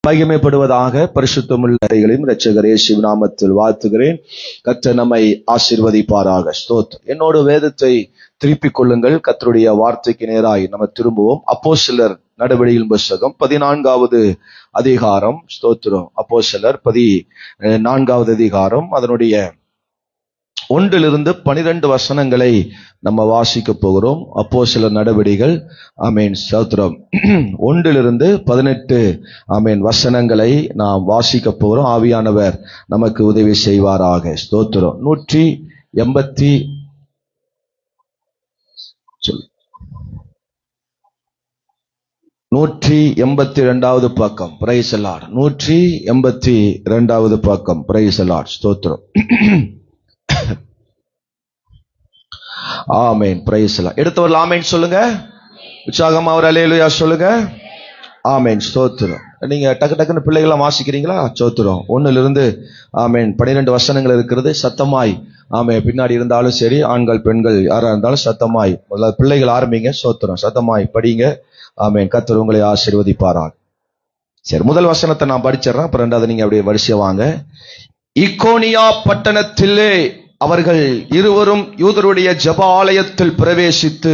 மகிமைப்படுவதாக. பரிசுத்தமுள்ள இரட்சகர் இயேசுவின் நாமத்தில் வாழ்த்துகிறேன். கர்த்தர் நம்மை ஆசீர்வதிப்பாராக. ஸ்தோத்திரம். என்னோடு வேதத்தை திருப்பிக் கொள்ளுங்கள். கர்த்தருடைய வார்த்தைக்கு நேராய் நம்ம திரும்புவோம். அப்போஸ்தலர் நடவடிக்கைகளின் புத்தகம் 14வது அதிகாரம். ஸ்தோத்திரம். அப்போஸ்தலர் 14வது அதிகாரம், அதனுடைய 1 to 12 வசனங்களை நம்ம வாசிக்க போகிறோம். அப்போஸ்தலர் நடவடிக்கைகள் ஆமென் ஸ்தோத்திரம் 1 to 18 ஆமென் வசனங்களை நாம் வாசிக்க போகிறோம். ஆவியானவர் நமக்கு உதவி செய்வாராக. ஸ்தோத்திரம். 182வது பக்கம். Praise the Lord. 182வது பக்கம். Praise the Lord. ஸ்தோத்திரம். ஆமென். Praise the Lord. எடுத்தவர்கள் ஆமென் சொல்லுங்க. உற்சாகமா ஒரு அல்லேலூயா சொல்லுங்க. ஆமென். ஸ்தோத்திரம். நீங்க டக்குன்னு பிள்ளைகளாம் வாசிக்கிறீங்களா? ஸ்தோத்திரம். 1 to ஆமென் 12 வசனங்கள் இருக்கிறது. சத்தமாய் ஆமென். பின்னாடி இருந்தாலும் சரி, ஆண்கள் பெண்கள் யாரா இருந்தாலும் சத்தமாய், முதல்ல பிள்ளைகள் ஆரம்பிங்க. ஸ்தோத்திரம். சத்தமாய் படிங்க. ஆமென். கர்த்தர் உங்களை ஆசீர்வதிப்பாராக. சரி, முதல் வசனத்தை நான் படிச்சிடறேன், அப்புறம் 2வது நீங்க அப்படியே வரிசையா வாங்க. இக்கோனியா பட்டணத்திலே அவர்கள் இருவரும் யூதருடைய ஜெப ஆலயத்தில் பிரவேசித்து,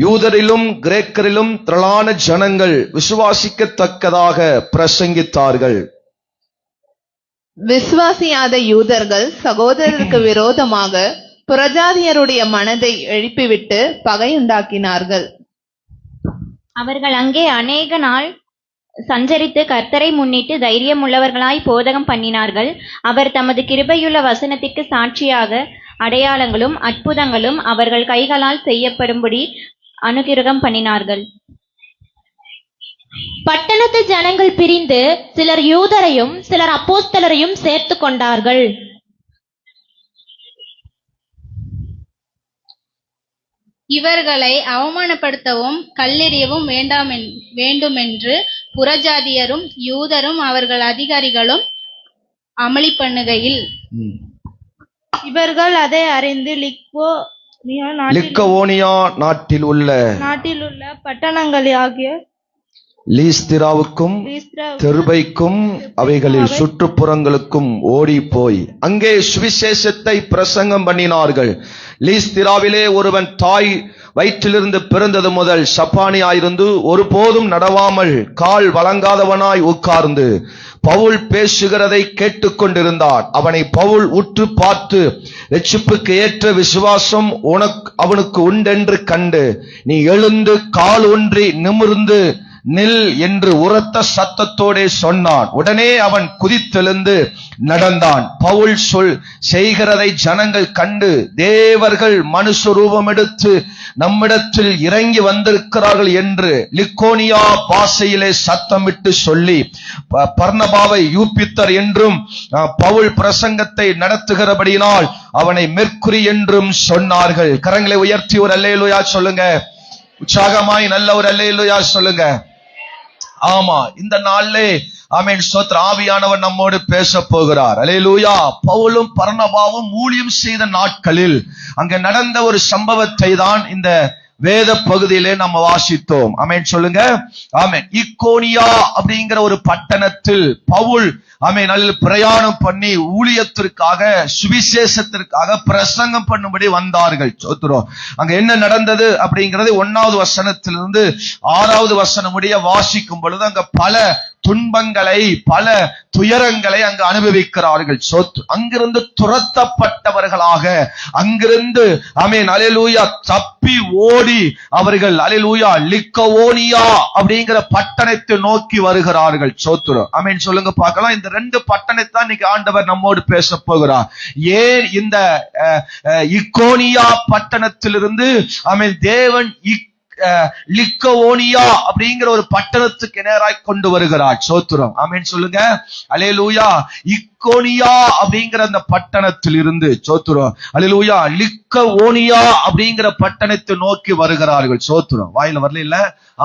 யூதரிலும் கிரேக்கரிலும் திரளான ஜனங்கள் விசுவாசிக்கத்தக்கதாக பிரசங்கித்தார்கள். விசுவாசியாத யூதர்கள் சகோதரருக்கு விரோதமாக புறஜாதியருடைய மனதை எழுப்பிவிட்டு பகையுண்டாக்கினார்கள். அவர்கள் அங்கே அநேக நாள் சஞ்சரித்து கர்த்தரை முன்னிட்டு தைரியம் உள்ளவர்களாய் போதகம் பண்ணினார்கள். அவர் தமது கிருபையுள்ள வசனத்திற்கு சாட்சியாக அடையாளங்களும் அற்புதங்களும் அவர்கள் கைகளால் செய்யப்படும்படி அனுக்கிரகம் பண்ணினார்கள். பட்டணத்து ஜனங்கள் பிரிந்து சிலர் யூதரையும் சிலர் அப்போஸ்தலரையும் சேர்த்து கொண்டார்கள். இவர்களை அவமானப்படுத்தவும் கல்லெறியவும் வேண்டுமென்று புறஜாதியரும் யூதரும் அவர்கள் அதிகாரிகளும் அமளி பண்ணுகையில், இவர்கள் அதை அறிந்து லிக்கவோனியா நாட்டில் உள்ள பட்டணங்களாகிய லீஸ்திராவுக்கும் தெர்பைக்கும் அவைகளில் சுற்றுப்புறங்களுக்கும் ஓடி போய் அங்கே சுவிசேஷத்தை பிரசங்கம் பண்ணினார்கள். லீஸ்திராவிலே ஒருவன் தாய் வயிற்றிலிருந்து பிறந்தது முதல் சப்பானியாயிருந்து ஒருபோதும் நடவாமல் கால் வழங்காதவனாய் உட்கார்ந்து பவுல் பேசுகிறதை கேட்டுக்கொண்டிருந்தான். அவனை பவுல் உற்று பார்த்து, ரட்சிப்புக்கு ஏற்ற விசுவாசம் அவனுக்கு உண்டென்று கண்டு, நீ எழுந்து கால் ஒன்றி நிமிர்ந்து நில் என்று உரத்த சத்தத்தோடே சொன்னான். உடனே அவன் குதித்தெழுந்து நடந்தான். பவுல் செய்கிறதை ஜனங்கள் கண்டு, தேவர்கள் மனுஷ ரூபம் எடுத்து நம்மிடத்தில் இறங்கி வந்திருக்கிறார்கள் என்று லிக்கோனியா பாஷையிலே சத்தமிட்டு சொல்லி பர்னபாவை யூப்பித்தர் என்றும் பவுல் பிரசங்கத்தை நடத்துகிறபடியினால் அவனை மெர்க்குரி என்றும் சொன்னார்கள். கரங்களை உயர்த்தி ஒரு அல்லேலூயா சொல்லுங்க. உற்சாகமாய் நல்ல ஒரு அல்லேலூயா சொல்லுங்க. ஆமா, இந்த நாளிலே ஆமென் ஸ்தோத்திரம் ஆவியானவர் நம்மோடு பேச போகிறார். அல்லேலூயா. பவுலும் பர்னபாவும் ஊழியம் செய்த நாட்களில் அங்க நடந்த ஒரு சம்பவத்தை தான் இந்த வேத பகுதியிலே நம்ம வாசித்தோம். ஆமென் சொல்லுங்க. ஆமென். இக்கோனியா அப்படிங்கிற ஒரு பட்டணத்தில் பவுல் ஆமென் நல்ல பிரயாணம் பண்ணி ஊழியத்திற்காக சுவிசேஷத்திற்காக பிரசங்கம் பண்ணும்படி வந்தார்கள். சோத்ரோம். அங்க என்ன நடந்தது அப்படிங்கிறது 1வது வசனத்திலிருந்து 6வது வசனம் முடிய வாசிக்கும் பொழுது அங்க பல துன்பங்களை பல துயரங்களை அங்கு அனுபவிக்கிறார்கள். அங்கிருந்து துரத்தப்பட்டவர்களாக அங்கிருந்து ஆமென் அல்லேலூயா தப்பி ஓடி அவர்கள் அல்லேலூயா லிக்கவோனியா அப்படிங்கிற பட்டணத்தை நோக்கி வருகிறார்கள். சோத்ரோம். ஆமென் சொல்லுங்க பார்க்கலாம். இந்த 2 பட்டணத்தை தான் இன்னைக்கு ஆண்டவர் நம்மோடு பேச போகிறார். ஏன் இந்த இக்கோனியா பட்டணத்திலிருந்து ஆமென் தேவன் லிக்கவோனியா அப்படிங்கிற ஒரு பட்டணத்துக்கு நேராய் கொண்டு வருகிறார். சோத்திரம். ஆமென் சொல்லுங்க. அல்லேலூயா. இக்கோனியா அப்படிங்கிற அந்த பட்டணத்தில் இருந்து சோத்திரம் அல்லேலூயா லிக்கவோனியா அப்படிங்கிற பட்டணத்தை நோக்கி வருகிறார்கள். சோத்திரம். வாயில வரல இல்ல?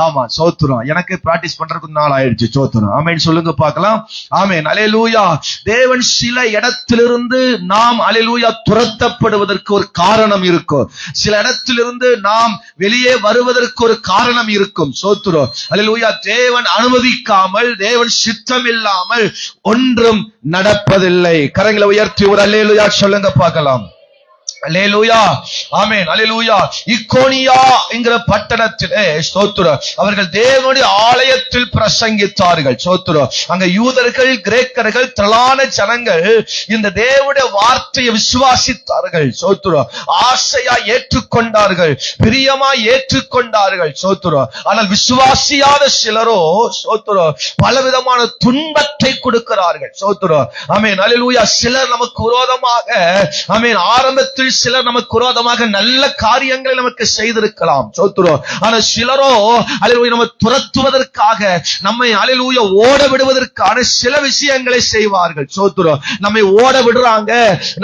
ஆமா சோத்திரம். எனக்கு பிராக்டிஸ் பண்றதுக்கு நாள் ஆயிடுச்சு. சோத்திரம். ஆமென் சொல்லுங்க பார்க்கலாம். ஆமென். அல்லேலூயா. தேவன் சில இடத்திலிருந்து நாம் அல்லேலூயா துரத்தப்படுவதற்கு ஒரு காரணம் இருக்கும். சில இடத்திலிருந்து நாம் வெளியே வருவதற்கு அதற்கு ஒரு காரணம் இருக்கும். ஸ்தோத்திரம். அல்லேலூயா. தேவன் அனுமதிக்காமல், தேவன் சித்தம் இல்லாமல் ஒன்றும் நடப்பதில்லை. கரங்களை உயர்த்தி ஒரு அல்லேலூயா சொல்லுங்க பார்க்கலாம். அல்லேலூயா. ஆமென். அல்லேலூயா. இக்கோனியா என்கிற பட்டணத்திலே ஸ்தோத்திரம் அவர்கள் தேவனுடைய ஆலயத்தில் பிரசங்கித்தார்கள். ஸ்தோத்திரம். அங்க யூதர்கள், கிரேக்கர்கள், திரளான ஜனங்கள் இந்த தேவனுடைய வார்த்தையை விசுவாசித்தார்கள். ஸ்தோத்திரம். ஆசையா ஏற்றுக்கொண்டார்கள், பிரியமா ஏற்றுக்கொண்டார்கள். ஸ்தோத்திரம். ஆனால் விசுவாசியாத சிலரோ ஸ்தோத்திரம் பலவிதமான துன்பத்தை கொடுக்கிறார்கள். ஸ்தோத்திரம். ஆமென். அல்லேலூயா. சிலர் நமக்கு விரோதமாக, ஆமென், ஆரம்பத்தில் சிலர் நமக்கு விரோதமாக நல்ல காரியங்களை நமக்கு செய்திருக்கலாம். ஸ்தோத்திரம். ஆனா சிலரோ அல்லேலூயா நம்ம துரத்துவதற்காக, நம்மை அல்லேலூயா ஓட விடுவதற்கான சில விஷயங்களை செய்வார்கள். ஸ்தோத்திரம். நம்மை ஓட விடுறாங்க,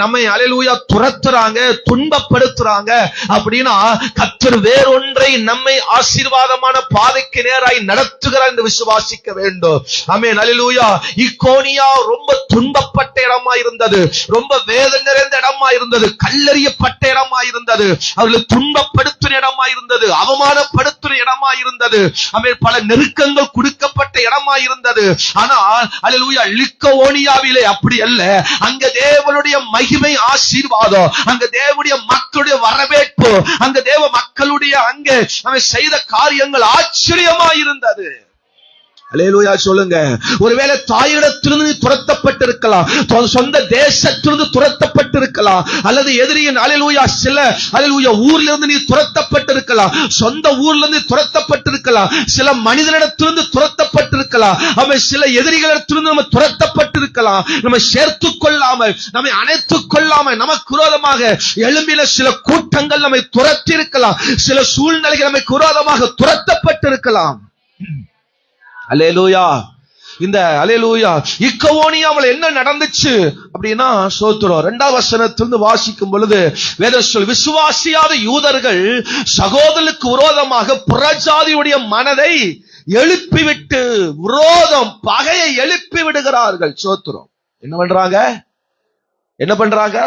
நம்மை அல்லேலூயா துரத்துறாங்க, துன்பப்படுத்துறாங்க. அப்படின்னா கர்த்தர் வேறொன்றை நம்மை ஆசீர்வாதமான பாதைக்கு நேராய் நடத்துகிறார் என்று விசுவாசிக்க வேண்டும். ஆமென். அல்லேலூயா. இக்கோனியா ரொம்ப துன்பப்பட்ட இடமா இருந்தது, ரொம்ப வேதனை நிறைந்த இடமா இருந்தது, கல்லெறியப்பட்ட இடமா இருந்தது, அவர்களை துன்பப்படுத்தும் இடமா இருந்தது, அவமானப்படுத்தும் இடமா இருந்தது, பல நெருக்கங்கள் கொடுக்கப்பட்ட இடமா இருந்தது. ஆனால் அல்லேலூயா லிக்கவோனியாவிலே அப்படி அல்ல. அங்க தேவனுடைய மகிமை, ஆசீர்வாதம், அங்க தேவனுடைய மக்களுடைய வரவேற்பு, அங்க தேவ மக்களுடைய அங்கே அவன் செய்த காரியங்கள் ஆச்சரியமா இருந்தது. அல்லேலூயா சொல்லுங்க. ஒருவேளை தாயிடத்திலிருந்து நீ துரத்தப்பட்டிருக்கலாம், சொந்த தேசத்திலிருந்து துரத்தப்பட்டிருக்கலாம், அல்லது எதிரியின் அல்லேலூயா சில அல்லேலூயா ஊர்ல இருந்து நீ துரத்தப்பட்டிருக்கலாம், சொந்த ஊர்ல இருந்து துரத்தப்பட்டிருக்கலாம், சில மனிதனிடத்திலிருந்து துரத்தப்பட்டிருக்கலாம், அவன் சில எதிரிகளிடத்திலிருந்து நம்ம துரத்தப்பட்டிருக்கலாம். நம்ம சேர்த்துக் கொள்ளாமல், நம்மை அணைத்துக் கொள்ளாமல், நமக்கு விரோதமாக எழும்பின சில கூட்டங்கள் நம்மை துரத்தி இருக்கலாம், சில சூழ்நிலைகள் நமக்கு விரோதமாக துரத்தப்பட்டிருக்கலாம். அல்லேலூயா. இந்த அல்லேலூயா இக்கவோனியாவில் என்ன நடந்துச்சு அப்படின்னா ஸ்தோத்திரம் 2வது வசனத்திலிருந்து வாசிக்கும் பொழுது வேதம் சொல்லுது, விசுவாசியாத யூதர்கள் சகோதரருக்கு விரோதமாக புறஜாதியுடைய மனதை எழுப்பிவிட்டு, விரோதம், பகையை எழுப்பி விடுகிறார்கள். ஸ்தோத்திரம். என்ன பண்றாங்க?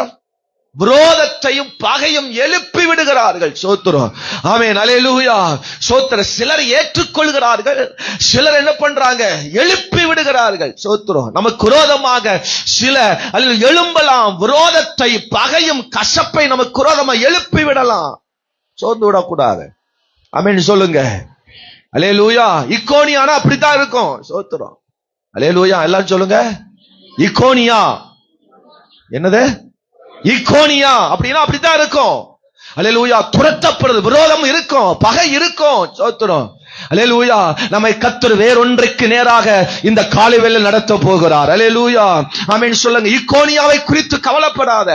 விரோதத்தையும் பகையும் எழுப்பி விடுகிறார்கள். ஸ்தோத்திரம். ஆமென். அல்லேலூயா. ஸ்தோத்திரம். சிலர் ஏற்றுக்கொள்கிறார்கள், சிலர் என்ன பண்றாங்க? எழுப்பி விடுகிறார்கள். ஸ்தோத்திரம். நமக்கு விரோதமாக சில எழும்பலாம். விரோதத்தை, பகையும், கசப்பை நமக்கு விரோதமாக எழுப்பி விடலாம். சோர்ந்து விடக்கூடாது. ஆமென் சொல்லுங்க. அல்லேலூயா. இக்கோனியானா அப்படித்தான் இருக்கும். ஸ்தோத்திரம். அல்லேலூயா. எல்லாரும் சொல்லுங்க. இக்கோனியா. என்னது? இக்கோனியா அப்படின்னா அப்படித்தான் இருக்கும். அல்லேலூயா. துரத்தப்படுறது, விரோதம் இருக்கும், பகை இருக்கும். ஸ்தோத்திரம். அல்லேலூயா. நம்மை கர்த்தர் வேறொன்றுக்கு நேராக இந்த காலைவேளை நடத்த போகிறார். அல்லேலூயா. ஆமென் சொல்லுங்க. இக்கோனியாவை குறித்து கவலைப்படாத.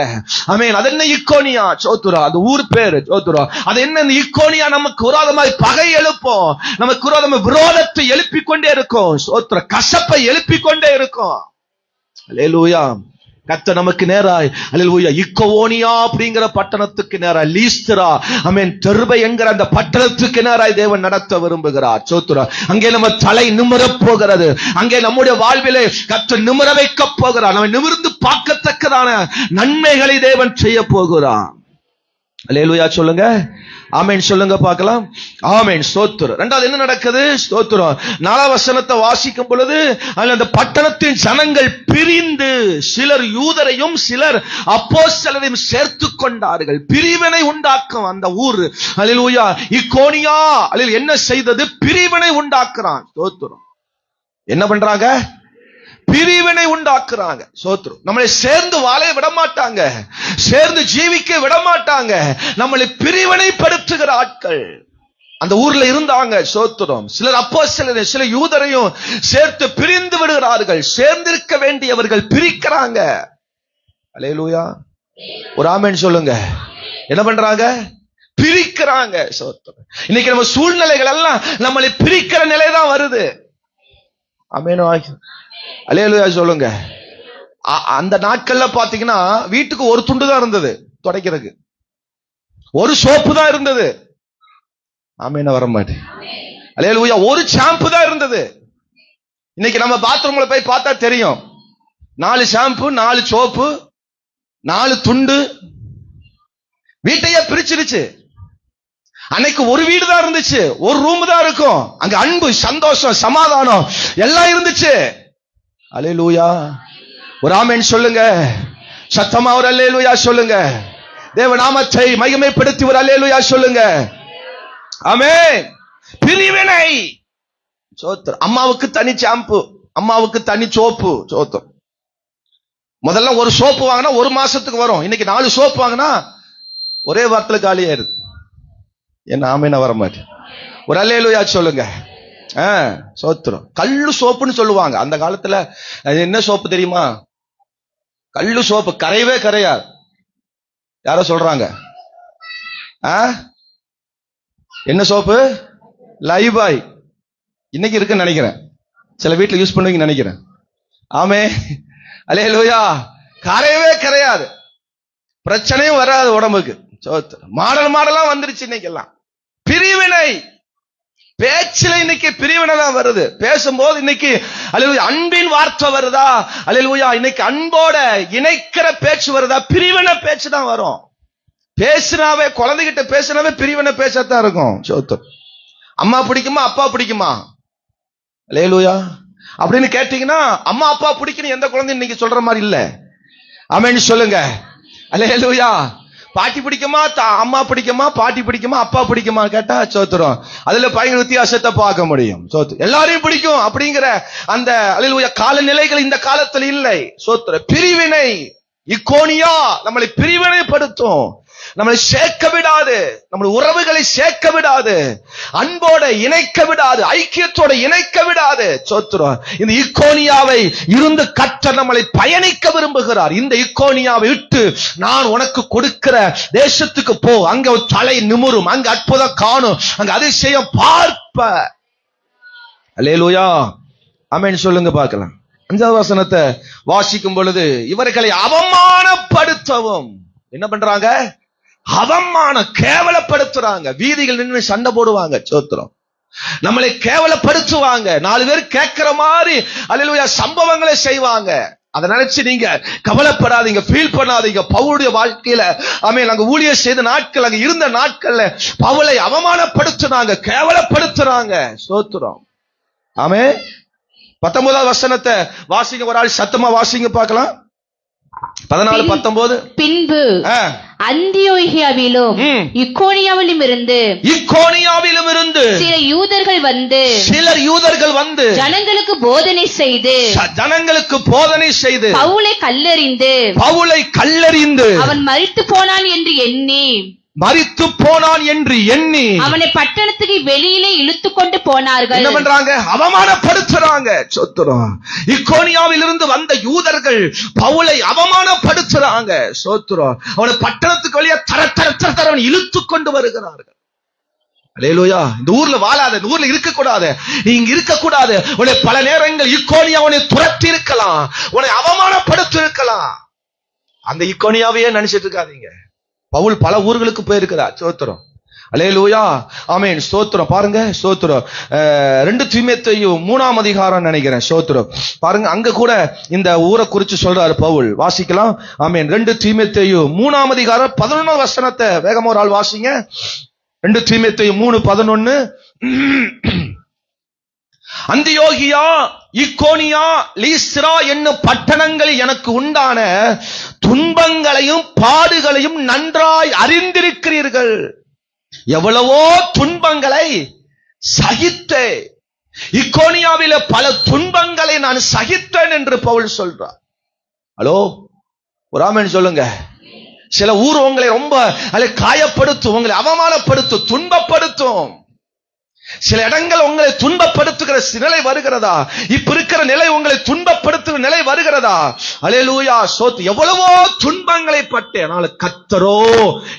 ஆமென். அது என்ன இக்கோனியா? ஸ்தோத்திரம். அது ஊர் பேரு. ஸ்தோத்திரம். அது என்ன இக்கோனியா? நமக்கு விரோதமாய் பகை எழுப்போம், நமக்கு விரோதமாய் விரோதத்தை எழுப்பிக் கொண்டே இருக்கும். ஸ்தோத்திரம். கசப்பை எழுப்பிக் கொண்டே இருக்கும். அல்லேலூயா. கர்த்தர் நமக்கு நேராய் அல்லேலூயா இக்கவோனியா அப்படிங்கிற பட்டணத்துக்கு நேராய், லீஸ்திரா, ஆமென், தெர்பை என்கிற அந்த பட்டணத்துக்கு நேராய் தேவன் நடத்த விரும்புகிறார். ஸ்தோத்திரம். அங்கே நம்ம தலை நிமிரப் போகிறது, அங்கே நம்முடைய வாழ்விலே கர்த்தர் நிமிர வைக்க போகிறார். நம்ம நிமிர்ந்து பார்க்கத்தக்கதான நன்மைகளை தேவன் செய்ய போகிறார். அல்லேலூயா சொல்லுங்க. ஆமென் சொல்லுங்க பார்க்கலாம். ஆமென். ஸ்தோத்திரம். 2வது என்ன நடக்குது? ஸ்தோத்திரம். 4வது வசனத்தை வாசிக்கும் பொழுது அந்த பட்டணத்தின் ஜனங்கள் பிரிந்து சிலர் யூதரையும் சிலர் அப்போஸ்தலரையும் சேர்த்துக் கொண்டார்கள். பிரிவினை உண்டாக்கும் அந்த ஊர். அல்லேலூயா. இக்கோனியா அல்லேலூயா என்ன செய்தது? பிரிவினை உண்டாக்குறான். ஸ்தோத்திரம். என்ன பண்றாங்க? பிரிவினை உண்டாக்குறாங்க. ஸ்தோத்திரம். நம்மளை சேர்ந்து வாழ விட மாட்டாங்க, சேர்ந்து ஜீவிக்க விட மாட்டாங்க, நம்மளை பிரிவினைப்படுத்துகிற ஆட்கள் அந்த ஊர்ல இருந்தாங்க. ஸ்தோத்திரம். சிலர் அப்போஸ்தலரையும் சில யூதரையும் சேர்த்து பிரிந்து விடுகிறார்கள். சேர்ந்திருக்க வேண்டியவர்கள் பிரிக்கிறாங்க. அல்லேலூயா. ஒரு ஆமென் சொல்லுங்க. என்ன பண்றாங்க? பிரிக்கிறாங்க. ஸ்தோத்திரம். இன்னைக்கு நம்ம சூழ்நிலைகள் எல்லாம் நம்மளை பிரிக்கிற நிலைதான் வருது. ஆமென். அல்லேலூயா சொல்லுங்க. அந்த நாட்கள்ல பாத்தீங்கன்னா வீட்டுக்கு ஒரு துண்டு தான் இருந்தது துடைக்கிறதுக்கு, ஒரு சோப்பு தான் இருந்தது. ஆமென். வர மாட்டேன். அல்லேலூயா. ஒரு ஷாம்பு தான் இருந்தது. இன்னைக்கு நம்ம பாத்ரூம்ல போய் பார்த்தா தெரியும், 4 ஷாம்பு, 4 சோப்பு, 4 துண்டு, வீட்டையே பிரிச்சிருச்சு. அன்னைக்கு ஒரு வீடு தான் இருந்துச்சு, ஒரு ரூம் தான் இருக்கும். அங்க அன்பு, சந்தோஷம், சமாதானம் எல்லாம் இருந்துச்சு. அல்லேலூயா. ஒரு ஆமென் சொல்லுங்க. சத்தமா ஒரு அல்லேலூயா சொல்லுங்க. தேவ நாமத்தை மகிமைப்படுத்தி ஒரு அல்லேலூயா சொல்லுங்க. ஆமென். பிரிவினை. சோத்திரம். அம்மாவுக்கு தனி ஷாம்பு, அம்மாவுக்கு தனி சோப்பு. சோத்திரம். முதல்ல ஒரு சோப்பு வாங்கினா ஒரு மாசத்துக்கு வரும். இன்னைக்கு 4 சோப்பு வாங்கினா ஒரே வாரத்துல காலியாயிருது. என்ன ஆமேனா வர மாட்டேன். ஒரு அல்லேலூயா சொல்லுங்க. சோத்திரம். கல்லு சோப்புன்னு சொல்லுவாங்க அந்த காலத்துல. அது என்ன சோப்பு தெரியுமா? கல்லு சோப்பு, கரையவே கரையாது. யாரோ சொல்றாங்க. என்ன சோப்பு? லைபாய். இன்னைக்கு இருக்குன்னு நினைக்கிறேன், சில வீட்டுல யூஸ் பண்ணுவீங்கன்னு நினைக்கிறேன். ஆமே அல்லேலூயா. கரையவே கரையாது, பிரச்சனையும் வராது உடம்புக்கு. மாடல் மாடலா வந்துருச்சு இன்னைக்கு எல்லாம். பிரிவினை பேச்சுல இன்னைக்கு பிரிவினை தான் வருது. பேசும்போது இன்னைக்கு அல்லேலூயா அன்பின் வார்த்தை வருதா? அல்லேலூயா இன்னைக்கு அன்போட இணைக்கிற பேச்சு வருதா? பிரிவினை பேச்சு தான் வரும். பேசினாவே, குழந்தைகிட்ட பேசினாவே பிரிவினை பேசத்தான் இருக்கும். சோத்திரம். அம்மா பிடிக்குமா அப்பா பிடிக்குமா? அல்லேலூயா. அப்படின்னு கேட்டீங்கன்னா அம்மா அப்பா பிடிக்கணும் எந்த குழந்தையும் இன்னைக்கு சொல்ற மாதிரி இல்ல. ஆமென் சொல்லுங்க. அல்லேலூயா. பாட்டி பிடிக்குமா அம்மா பிடிக்குமா, பாட்டி பிடிக்குமா அப்பா பிடிக்குமா கேட்டா சோத்திரம் அதுல பயங்கர வித்தியாசத்தை பார்க்க முடியும். எல்லாரையும் பிடிக்கும் அப்படிங்கிற அந்த அல்லேலூயா காலநிலைகள் இந்த காலத்துல இல்லை. சோத்திரம். பிரிவினை, இக்கோனியா நம்மளை பிரிவினைப்படுத்தும், நம்மளை சேர்க்க விடாது, நம்மளை உறவுகளை சேர்க்க விடாது, அன்போட இணைக்க விடாது, ஐக்கியத்தோட இணைக்க விடாது. சோத்திரம். இந்த இக்கோனியாவை இருந்து கர்த்தர் நம்மளை பயணிக்க விரும்புகிறார். இந்த இக்கோனியாவை விட்டு நான் உனக்கு கொடுக்கிற தேசத்துக்கு போ, அங்க ஒரு தலை நிமிரும், அங்க அற்புதம் காணும், அங்க அதிசயம் பார்ப்ப. அல்லேலூயா. ஆமென் சொல்லுங்க பார்க்கலாம். 5வது வசனத்தை வாசிக்கும் பொழுது இவர்களை அவமானப்படுத்தவும் என்ன பண்றாங்க? அவமானம், கேவலப்படுத்துறாங்க. வீதிகள் நின்று சண்டை போடுவாங்க. சோத்திரம். நம்மளை கேவலப்படுத்துவாங்க. 4 பேர் கேட்கிற மாதிரி அல்லேலூயா சம்பவங்களை செய்வாங்க. அதை நினைச்சு நீங்க கவலைப்படாதீங்க, ஃபீல் பண்ணாதீங்க. பவுலுடைய வாழ்க்கையில ஆமென் அங்க ஊழியம் செய்த நாட்கள், அங்க இருந்த நாட்கள்ல பவுலை அவமானப்படுத்துறாங்க, கேவலப்படுத்துறாங்க. சோத்திரம். ஆமென். 19வது வசனத்தை வாசிங்க. ஒரு ஆள் சத்தமா வாசிங்க பார்க்கலாம். 14-19. பின்பு அந்தியோகியாவிலும் இக்கோனியாவிலும் இருந்து சிலர் யூதர்கள் வந்து ஜனங்களுக்கு போதனை செய்து பவுலை கல்லெறிந்து அவன் மரித்து போனான் என்று எண்ணி அவனை பட்டணத்துக்கு வெளியிலே இழுத்து கொண்டு போனார்கள். என்ன பண்றாங்க? அவமானப்படுத்துறாங்க. சோத்திரம். இக்கோனியாவில் இருந்து வந்த யூதர்கள் பவுலை அவமானப்படுத்துறாங்க. சோத்திரம். அவனை பட்டணத்துக்கு வெளியே தர இழுத்து கொண்டு வருகிறார்கள். அல்லேலூயா. இந்த ஊர்ல வாழாத, இந்த ஊர்ல இருக்க கூடாது, நீங்க இருக்க கூடாது. உன்னை பல நேரங்கள் இக்கோனியா உன்னை துரத்தி இருக்கலாம், உன்னை அவமானப்படுத்தி இருக்கலாம். அந்த இக்கோனியாவையே நினைச்சிட்டு இருக்காதீங்க. பவுல் பல ஊர்களுக்கு போயிருக்கிறார். சோத்திரம். அல்லேலூயா. ஆமென். ஸ்தோத்திரம். பாருங்க. ஸ்தோத்திரம். 2 தீமோத்தேயு 3ஆம் அதிகாரம் நினைக்கிறேன். ஸ்தோத்திரம். பாருங்க, அங்க கூட இந்த ஊரை குறிச்சு சொல்றாரு பவுல். வாசிக்கலாம். ஆமென். 2 தீமோத்தேயு 3ஆம் அதிகாரம் 11வது வசனத்தை வேகமா ஒரு ஆள் வாசிங்க. 2 தீமோத்தேயு 3:11. அந்தியோகியா, இக்கோனியா, லீஸ்திரா என்னும் பட்டணங்களில் எனக்கு உண்டான துன்பங்களையும் பாடுகளையும் நன்றாய் அறிந்திருக்கிறீர்கள். எவ்வளவோ துன்பங்களை சகித்தே, இக்கோனியாவில பல துன்பங்களை நான் சகித்தேன் என்று பவுல் சொல்றார். ஹலோ, ஒரு ஆமென் சொல்லுங்க. சில ஊர் உங்களை ரொம்ப காயப்படுத்தும், உங்களை அவமானப்படுத்தும், துன்பப்படுத்தும். சில இடங்கள் உங்களை துன்பப்படுத்துகிற நிலை வருகிறதா? இப்ப இருக்கிற நிலை உங்களை துன்பப்படுத்துகிற நிலை வருகிறதா? அல்லேலூயா. சோத்து. எவ்வளவோ துன்பங்களை பட்டேன், ஆனால் கர்த்தரோ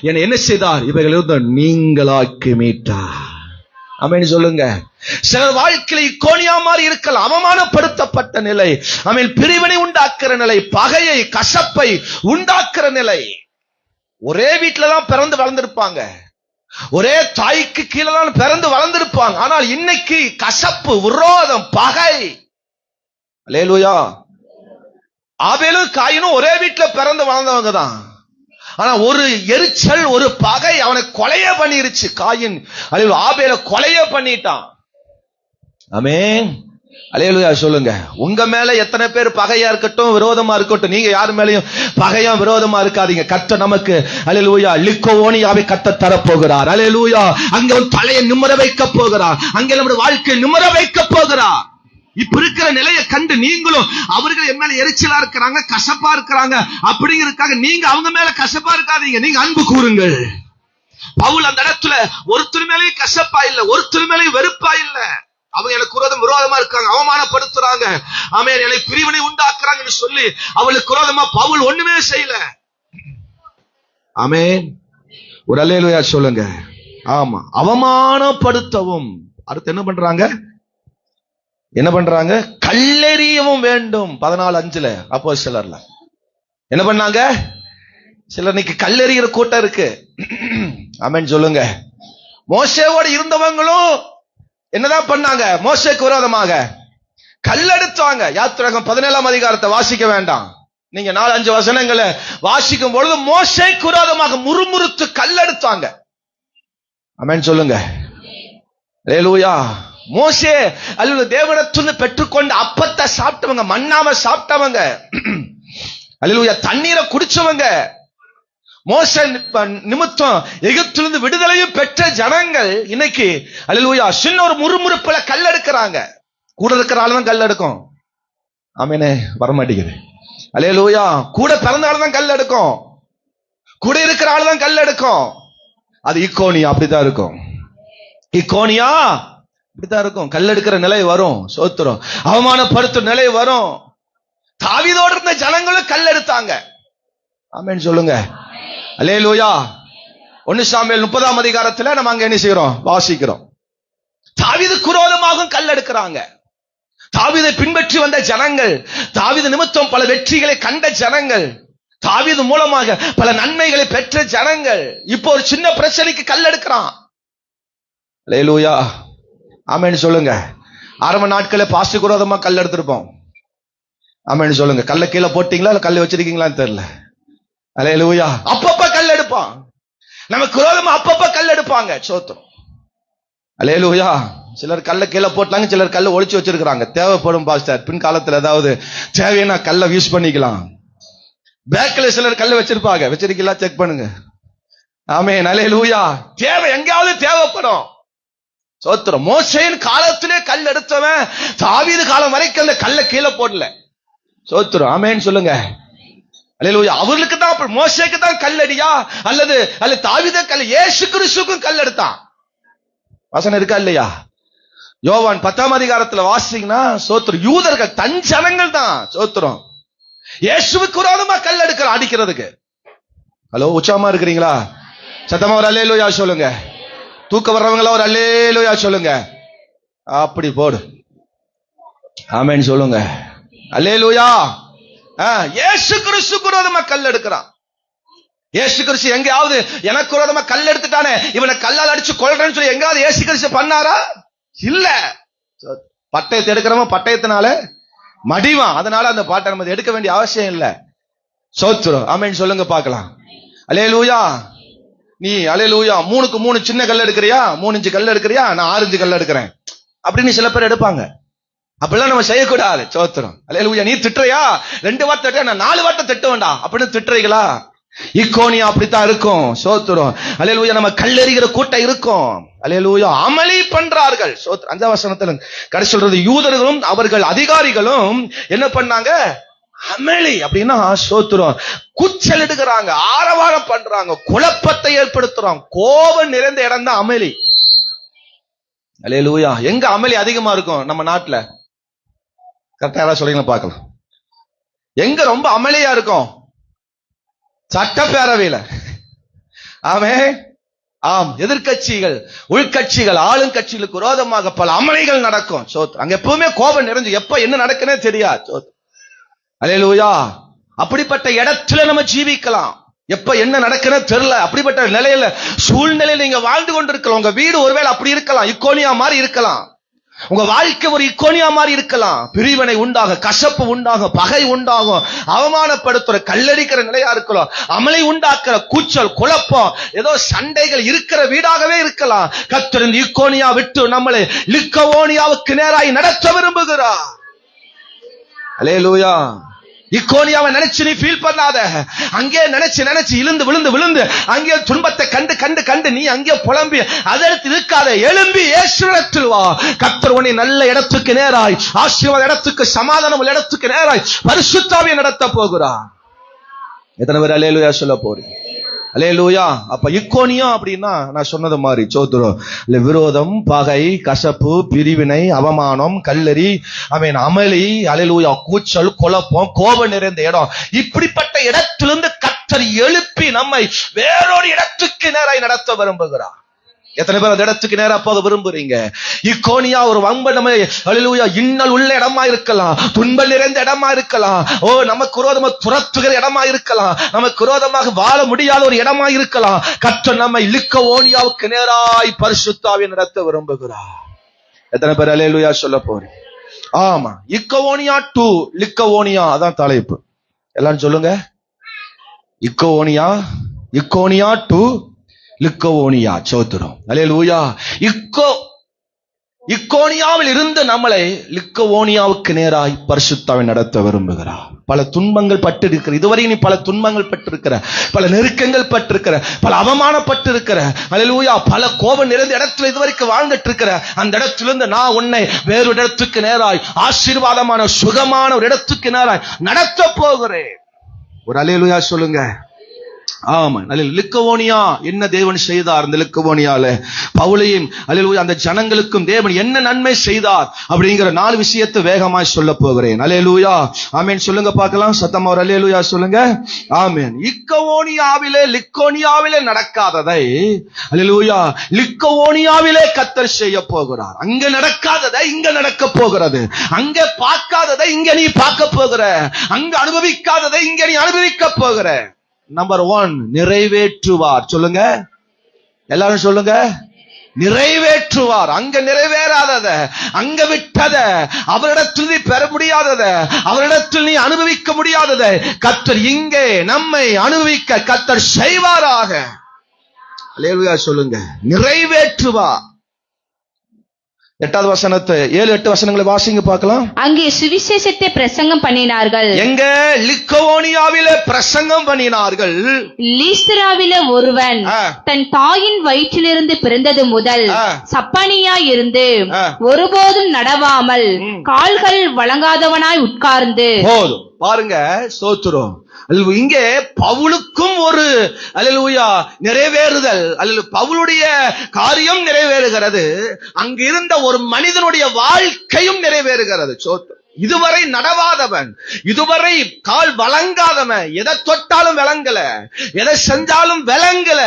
என்னை என்ன செய்தார்? இவைகளிலிருந்து நீங்களாக்கி மீட்டார். ஆமென் சொல்லுங்க. சிலர் வாழ்க்கையில் இக்கோனியா மாதிரி இருக்கலாம், அவமானப்படுத்தப்பட்ட நிலை, ஆமென், பிரிவினை உண்டாக்குற நிலை, பகையை கசப்பை உண்டாக்குற நிலை. ஒரே வீட்டுல தான் பிறந்து வளர்ந்திருப்பாங்க, ஒரே தாய்க்கு கீழே தான் பிறந்து வளர்ந்திருப்பாங்க. ஆனால் இன்னைக்கு கசப்பு, விரோதம், பகை. அல்லேலூயா. ஆபேலும் காயினும் ஒரே வீட்டுல பிறந்து வளர்ந்தவங்க தான். ஆனா ஒரு எரிச்சல், ஒரு பகை அவனை கொலையே பண்ணிருச்சு. காயின் ஆபேல கொலையே பண்ணிட்டான். ஆமென். அல்லேலூயா சொல்லுங்க. உங்க மேல எத்தனை பேர் பகையா இருக்கட்டும், விரோதமா இருக்கட்டும், நீங்க யார் மேலயும் பகையா விரோதமா இருக்காதீங்க. கர்த்தர் நமக்கு அல்லேலூயா லிக்கோவோனியாவை கர்த்தர் தரப்போகிறார். அல்லேலூயா. அங்க ஒரு தலையை நிமிர வைக்க போகிறார். அங்க நம்முடைய வாழ்க்கையை நிமிர வைக்க போகிறார். இப்ப இருக்கிற நிலையை கண்டு நீங்களும் அவர்கள் என் மேல எரிச்சலா இருக்கிறாங்க, கசப்பா இருக்கிறாங்க அப்படிங்கிறதுக்காக நீங்க அவங்க மேல கசப்பா இருக்காதீங்க. நீங்க அன்பு கூறுங்கள். பவுல் அந்த இடத்துல ஒருத்தர் மேலேயும் கசப்பா இல்ல, ஒருத்தர் மேலேயும் வெறுப்பா இல்ல. அவங்க எனக்கு விரோதமா இருக்காங்க, அவமானப்படுத்துறாங்க, ஆமென், எனக்கு பிரிவினை உண்டாக்குறாங்கன்னு சொல்லி அவளுக்கு விரோதமா பவுல் ஒண்ணுமே செய்யல. ஆமென். ஒரு அல்லேலூயா சொல்லுங்க. ஆமா, அவமானப்படுத்தவும். அடுத்து என்ன பண்றாங்க? கல்லெறியவும் வேண்டும். 14:5 அப்போஸ்தலர்ல என்ன பண்ணாங்க? சிலர் இன்னைக்கு கல்லெறிகிற கூட்டம் இருக்கு. ஆமென் சொல்லுங்க. மோசேவோடு இருந்தவங்களும் என்னதான் பண்ணாங்க? மோசேக்கு விரோதமாக கல்லெடுத்தாங்க. யாத்திராகமம் 17ஆம் அதிகாரத்தை வாசிக்க வேண்டாம், நீங்க 4-5 வசனங்களை வாசிக்கும் பொழுது மோசேக்கு விரோதமாக முறுமுறுத்து கல்லெடுத்தாங்க. ஆமென் சொல்லுங்க. அல்லேலூயா. மோசே அல்லது தேவனிடத்திலிருந்து பெற்றுக்கொண்ட அப்பத்தை சாப்பிட்டவங்க, மன்னாவை சாப்பிட்டவங்க, அல்லேலூயா, தண்ணீரை குடிச்சவங்க, மோசே நிமித்தம் எகிப்திலிருந்து விடுதலையும் பெற்ற ஜனங்கள் இன்னைக்கு அல்லேலூயா சின்ன ஒரு முறுமுறுப்புல கல் எடுக்கிறாங்க. கூட இருக்கிற ஆளுதான் கல் எடுக்கும். ஆமெனே, வரமாட்டேங்குது. அல்லேலூயா. கூட பிறந்த ஆளுதான் கல் எடுக்கும், கூட இருக்கிற ஆளுதான் கல் எடுக்கும். அது இக்கோனியா அப்படித்தான் இருக்கும். இக்கோனியா இப்படித்தான் இருக்கும். கல் எடுக்கிற நிலை வரும். சோத்திரம். அவமானப்படுத்தும் நிலை வரும். தாவீதோடு இருந்த ஜனங்களும் கல் எடுத்தாங்க. ஆமென் சொல்லுங்க. அல்லேலூயா. 1 சாமுவேல் 30ஆம் அதிகாரத்துல நம்ம அங்க என்ன செய்யறோம்? வாசிக்கிறோம். தாவீதுக்கு விரோதமாகவும் கல் எடுக்கிறாங்க. தாவீதை பின்பற்றி வந்த ஜனங்கள், தாவீது நிமித்தம் பல வெற்றிகளை கண்ட ஜனங்கள், தாவீது மூலமாக பல நன்மைகளை பெற்ற ஜனங்கள் இப்போ ஒரு சின்ன பிரச்சனைக்கு கல் எடுக்கிறான். அல்லேலூயா. ஆமென் சொல்லுங்க. ஆரம்ப நாட்களே பாஸ்டுக்கு விரோதமா கல் எடுத்திருப்போம். ஆமென் சொல்லுங்க. கல்ல கீழே போட்டீங்களா இல்ல கல்ல வச்சிருக்கீங்களான்னு தெரியல. அல்லேலூயா. அப்பப்ப கல் எடுப்பான். நமக்கு விரோதமா அப்பப்ப கல் எடுப்பாங்க. சோத்திரம். அல்லேலூயா. சிலர் கல்ல கீழே போட்டாங்க, சிலர் கல்ல ஒளிச்சு வச்சிருக்காங்க. தேவைப்படும் பாஸ்டர், பின் காலத்துல ஏதாவது தேவையான கல்ல யூஸ் பண்ணிக்கலாம். பேக்ல சிலர் கல்ல வச்சிருப்பாங்க, வச்சிருக்கீங்களா செக் பண்ணுங்க. ஆமென். அல்லேலூயா. தேவை எங்கேயாவது தேவைப்படும். சோத்திரம். மோசேயின் காலத்திலே கல் எடுத்தவன் தாவீது காலம் வரைக்கும் அந்த கல்ல கீழே போடல. சோத்திரம். ஆமென் சொல்லுங்க. அல்லேலூயா. அவர்களுக்கு தான், மோசேக்கு தான் கல்லடியா அல்லது தாவீது கல்? இயேசு கிறிஸ்துவுக்கும் கல் எடுத்தான். வசனம் இருக்கா இல்லையா? யோவான் 10ஆம் அதிகாரத்துல வாசிங்கன்னா சோத்திரம், யூதர்கள் தன் ஜனங்கள் தான் சோத்திரம் இயேசுவுக்கு விரோதமா கல் எடுக்கிற அடிக்கிறதுக்கு. ஹலோ, உற்சாகமா இருக்கிறீங்களா? சத்தமா ஒரு அல்லேலூயா சொல்லுங்க. தூக்க வர்றவங்களா ஒரு அல்லேலூயா சொல்லுங்க. அப்படி போடு. ஆமென் சொல்லுங்க. அல்லேலூயா. இயேசு கிறிஸ்துவுக்கு விரோதமா கல் எடுக்கிறான். இயேசு கிறிஸ்து எங்கேயாவது எனக்கு விரோதமா கல் எடுத்துட்டானே, இவனை கல்லால் அடிச்சு கொல்றேன்னு சொல்லி எங்காவது இயேசு கிறிஸ்து பண்ணாரா? இல்ல. பட்டயத்தை எடுக்கிறவன் பட்டயத்தினால மடிவான். அதனால அந்த பாட்டை நம்ம எடுக்க வேண்டிய அவசியம் இல்ல. சோத்திரம். ஆமென் சொல்லுங்க பார்க்கலாம். அல்லேலூயா. நீ அல்லேலூயா 3க்கு 3 சின்ன கல் எடுக்கிறியா, 3 இன்ச்சு கல் எடுக்கிறியா, நான் 6 இன்ச்சு கல் எடுக்கிறேன் அப்படின்னு சில பேர் எடுப்பாங்க. அப்படிலாம் நம்ம செய்யக்கூடாது. சோத்திரம். அல்லேலூயா. நீ திட்டுறியா, 2 வார்த்தை திட்ட, நான் 4 வார்த்தை திட்ட வேண்டாம் அப்படின்னு திட்டுறீங்களா? இக்கோனியா அப்படித்தான் இருக்கும். சோத்திரம். அல்லேலூயா. நம்ம கல்லெறிகிற கூட்டம் இருக்கும். அல்லேலூயா. அமளி பண்றார்கள். சோத்திரம். 5ஆம் வசனத்துல கடைசி சொல்றது, யூதர்களும் அவர்கள் அதிகாரிகளும் என்ன பண்ணாங்க? அமளி அப்படின்னா சோத்திரம், கூச்சல் எடுக்கிறாங்க, ஆரவாரம் பண்றாங்க, குழப்பத்தை ஏற்படுத்துறாங்க. கோபம் நிறைந்த இடம் தான் அமளி. அல்லேலூயா. எங்க அமளி அதிகமா இருக்கும் நம்ம நாட்டுல? கரெக்டா யாராவது சொல்றீங்களா பார்க்கலாம். எங்க ரொம்ப அமளியா இருக்கும்? சட்டப்பேரவையில. ஆமென். ஆம். எதிர்கட்சிகள், உள்கட்சிகள், ஆளுங்கட்சிகளுக்கு விரோதமாக பல அமளிகள் நடக்கும். அங்க எப்பவுமே கோபம் நிறைஞ்சு எப்ப என்ன நடக்குன்னே தெரியாது. அல்லேலூயா. அப்படிப்பட்ட இடத்துல நம்ம ஜீவிக்கலாம். எப்ப என்ன நடக்குன்னு தெரியல. அப்படிப்பட்ட நிலையில, சூழ்நிலையில நீங்க வாழ்ந்து கொண்டிருக்கலாம். உங்க வீடு ஒருவேளை அப்படி இருக்கலாம், இக்கோனியா மாதிரி இருக்கலாம். உங்க வாழ்க்கை ஒரு இக்கோனியா மாதிரி இருக்கலாம். பிரிவினை உண்டாக, கசப்பு உண்டாக, பகை உண்டாகும், அவமானப்படுத்துற கல்லடிக்கிற நிலையா இருக்கலாம், அமளி உண்டாக்குற கூச்சல் குழப்பம், ஏதோ சண்டைகள் இருக்கிற வீடாகவே இருக்கலாம். கர்த்தர் இந்த இக்கோனியா விட்டு நம்மளை லிக்கவோனியாவுக்கு நேராய் நடத்த விரும்புகிறார். அல்லேலூயா. இக்கோனியாவை நினைச்சு நீ ஃபீல் பண்ணாத. அங்கே நினைச்சு இழுந்து விழுந்து அங்கே துன்பத்தை கண்டு நீ அங்கே புலம்பி அதற்கு இருக்காத. எழும்பி இயேசுவிடத்தில் வா. கர்த்தர் உன்னை நல்ல இடத்துக்கு நேராய், ஆசீர்வாத இடத்துக்கு, சமாதானம் இடத்துக்கு நேராய் பரிசுத்த ஆவியை நடத்த போகிறார். எத்தனை பேர் அல்லேலூயா சொல்ல போறீங்க? அல்லேலூயா. அப்ப இக்கோனியா அப்படின்னா நான் சொன்னது மாதிரி சோத்துரும் இல்ல, விரோதம், பகை, கசப்பு, பிரிவினை, அவமானம், கல்லறி, அமளி, அல்லேலூயா, கூச்சல், குழப்பம், கோபம் நிறைந்த இடம். இப்படிப்பட்ட இடத்திலிருந்து கர்த்தர் எழுப்பி நம்மை வேறொரு இடத்துக்கு நேராய் நடத்த விரும்புகிறார். எத்தனை பேர் அந்த இடத்துக்கு நேரா போக விரும்புறீங்க? இக்கோனியா ஒரு வம்ப நம்ம அல்லேலூயா இன்னல் உள்ள இடமா இருக்கலாம், துன்பம் நிறைந்த இடமா இருக்கலாம், நமக்கு விரோதமாக துரத்துகிற இடமா இருக்கலாம், நமக்கு விரோதமாக வாழ முடியாத ஒரு இடமா இருக்கலாம். கர்த்தர் நம்மை லிக்கவோனியாவுக்கு நேராய் பரிசுத்த ஆவியை நடத்த விரும்புகிறார். எத்தனை பேர் அல்லேலூயா சொல்ல போறீங்க? ஆமா, இக்கவோனியா டு லிக்கவோனியா, அதான் தலைப்பு. எல்லாரும் சொல்லுங்க, இக்கோனியா டு லிக்கவோனியா. சோத்திரம். அல்லேலூயா. இக்கோனியாவில் இருந்து நம்மளை லிக்கவோனியாவுக்கு நேராய் பரிசுத்தாவை நடத்த விரும்புகிறார். பல துன்பங்கள் பட்டு இருக்கிற, இதுவரை நீ பல துன்பங்கள் பட்டிருக்கிற, பல நெருக்கங்கள் பட்டிருக்கிற, பல அவமானப்பட்டு இருக்கிற, அல்லேலூயா, பல கோபம் நிறைந்த இடத்துல இதுவரைக்கும் வாழ்ந்துட்டு இருக்கிற அந்த இடத்திலிருந்து நான் உன்னை வேறொரு இடத்துக்கு நேராய், ஆசீர்வாதமான சுகமான ஒரு இடத்துக்கு நேராய் நடத்த போகிறேன். ஒரு அல்லேலூயா சொல்லுங்க. ஆமா, லிக்கவோனியா என்ன தேவன் செய்தார்? அந்த லிக்கவோனியால பவுலையும் அல்லேலூயா அந்த ஜனங்களுக்கும் தேவன் என்ன நன்மை செய்தார் அப்படிங்கிற 4 விஷயத்தை வேகமாய் சொல்ல போகிறேன். அல்லேலூயா. ஆமென் சொல்லுங்க பார்க்கலாம். சத்தமா ஒரு அல்லேலூயா சொல்லுங்க. ஆமென். லிக்கோனியாவிலே நடக்காததை அல்லேலூயா லிக்கவோனியாவிலே கர்த்தர் செய்ய போகிறார். அங்க நடக்காததை இங்க நடக்க போகிறது. அங்க பார்க்காததை இங்க நீ பார்க்க போகிற. அங்க அனுபவிக்காததை இங்க நீ அனுபவிக்க போகிற. நம்பர் 1, நிறைவேற்றுவார். சொல்லுங்க, எல்லாரும் சொல்லுங்க, நிறைவேற்றுவார். அங்க நிறைவேறாதத, அங்க விட்டத, அவரிடத்தில் நீ பெற முடியாதத, அவரிடத்தில் நீ அனுபவிக்க முடியாதத கர்த்தர் இங்கே நம்மை அனுபவிக்க கர்த்தர் செய்வாராக. அல்லேலூயா சொல்லுங்க. நிறைவேற்றுவார். 8வது வசனத்தை 7-8 வசனங்களை வாசிங்க பார்க்கலாம். அங்கே சுவிசேஷத்தை பிரசங்கம் பண்ணினார்கள். எங்க? லிக்கவோனியாவிலே பிரசங்கம் பண்ணினார்கள். லீஸ்திராவிலே ஒருவன் தன் தாயின் வயிற்றிலிருந்து பிறந்தது முதல் சப்பானியாய் இருந்து ஒருபோதும் நடவாமல் கால்கள் வழங்காதவனாய் உட்கார்ந்து. போதும் பாருங்க. ஸ்தோத்திரம். இங்கே பவுலுக்கும் ஒரு அல்லேலூயா நிறைவேறுதல், பவுலுடைய காரியம் நிறைவேறுகிறது. அங்கு இருந்த ஒரு மனிதனுடைய வாழ்க்கையும் நிறைவேறுகிறது. இதுவரை நடவாதவன், இதுவரை கால் வழங்காதவன், எதை தொட்டாலும் விளங்கல, எதை செஞ்சாலும் விளங்கல,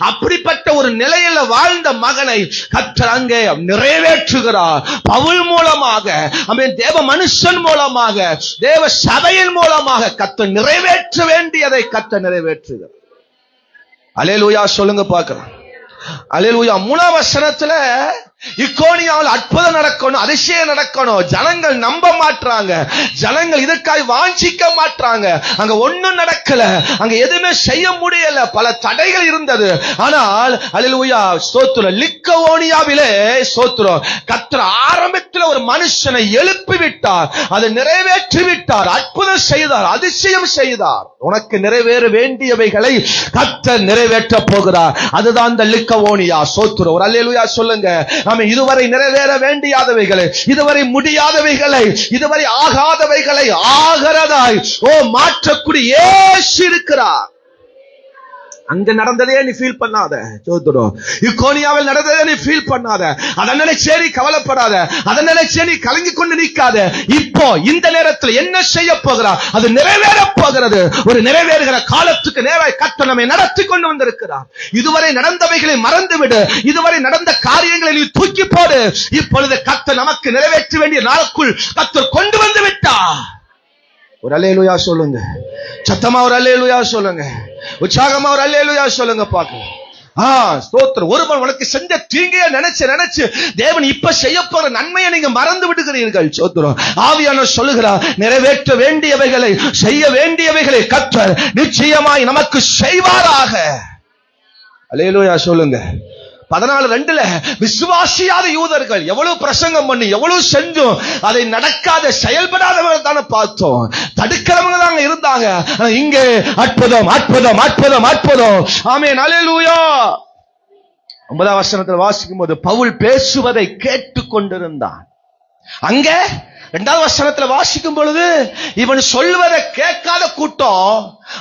அப்படிப்பட்ட ஒரு நிலையில வாழ்ந்த மகனை கர்த்தர் அங்கே நிறைவேற்றுகிறார். பவுல் மூலமாக, தேவ மனுஷன் மூலமாக, தேவ சபையின் மூலமாக கர்த்தர் நிறைவேற்ற வேண்டியதை கர்த்தர் நிறைவேற்றுகிறார். அல்லேலூயா சொல்லுங்க பார்க்கலாம். அல்லேலூயா. 3வது வசனத்துல இக்கோனியாவில் அற்புதம் நடக்கணும், அதிசயம் நடக்கணும். ஜனங்கள் நம்ப மாட்டாங்க, ஜனங்கள் இதற்காக வாஞ்சிக்க மாட்டாங்க. அங்க ஒண்ணும் நடக்கல, அங்க எதுவுமே செய்ய முடியல, பல தடைகள் இருந்தது. ஆனால் அல்லேலூயா ஸ்தோத்திரம், லிக்கவோனியாவிலே ஸ்தோத்திரம் கர்த்தர் ஆரம்பத்தில் ஒரு மனுஷனை எழுப்பி விட்டார், அதை நிறைவேற்றி விட்டார், அற்புதம் செய்தார், அதிசயம் செய்தார். உனக்கு நிறைவேற வேண்டியவைகளை கர்த்தர் நிறைவேற்ற போகிறார். அதுதான் இந்த லிக்கவோனியா. ஸ்தோத்திரம். ஒரு அல்லேலூயா சொல்லுங்க. இதுவரை நிறைவேற வேண்டியாதவைகளை, இதுவரை முடியாதவைகளை, இதுவரை ஆகாதவைகளை ஆகிறதாய் மாற்றக்கூடிய இயேசு இருக்கிறார். அங்க நடந்ததே நீ ஃபீல் பண்ணாத. இக்கோனியாவில் நடந்ததே நீ ஃபீல் பண்ணாத. அதை நினைச்சே நீ கவலைப்படாத, அதை நினைச்சே நீ கலங்கி கொண்டு நிற்காத. இப்போ இந்த நேரத்தில் என்ன செய்ய போகிறார்? அது நிறைவேற போகிறது. ஒரு நிறைவேறுகிற காலத்துக்கு நேராக கர்த்தர் நம்மை நடத்தி கொண்டு வந்திருக்கிறார். இதுவரை நடந்தவைகளை மறந்துவிடு, இதுவரை நடந்த காரியங்களை நீ தூக்கி போடு. இப்பொழுது கர்த்தர் நமக்கு நிறைவேற்ற வேண்டிய நாளுக்குள் கர்த்தர் கொண்டு வந்து விட்டார். ஒரு அல்லேலூயா சொல்லுங்க. சத்தமா ஒரு அல்லேலூயா சொல்லுங்க. உற்சாகமா ஒரு அல்லேலூயா சொல்லுங்க பார்க்கலாம். ஸ்தோத்திரம். ஒருவன் உனக்கு செஞ்ச தீங்கைய நினைச்சு தேவன் இப்ப செய்ய போற நன்மையை நீங்க மறந்து விடுகிறீர்கள். ஸ்தோத்திரம். ஆவியானவர் சொல்லுகிறார், நிறைவேற்ற வேண்டியவைகளை, செய்ய வேண்டியவைகளை கர்த்தர் நிச்சயமாய் நமக்கு செய்வாராக. அல்லேலூயா சொல்லுங்க. 14:2 விசுவாசியாத யூதர்கள் எவ்வளவு பிரசங்கம் பண்ணி எவ்வளவு செஞ்சும் அதை நடக்காத செயல்படாதவர்கள் தானே பார்த்தோம். தடுக்கிறவங்க தாங்க இருந்தாங்க. இங்கே அற்புதம் அற்புதம் அற்புதம் அற்புதம். ஆமென். அல்லேலூயா. 9ஆம் வசனத்தில் வாசிக்கும் போது பவுல் பேசுவதை கேட்டுக் கொண்டிருந்தான். அங்க 2ஆம் வசனத்துல வாசிக்கும் பொழுது இவன் சொல்வதை கேட்காத கூட்டம்.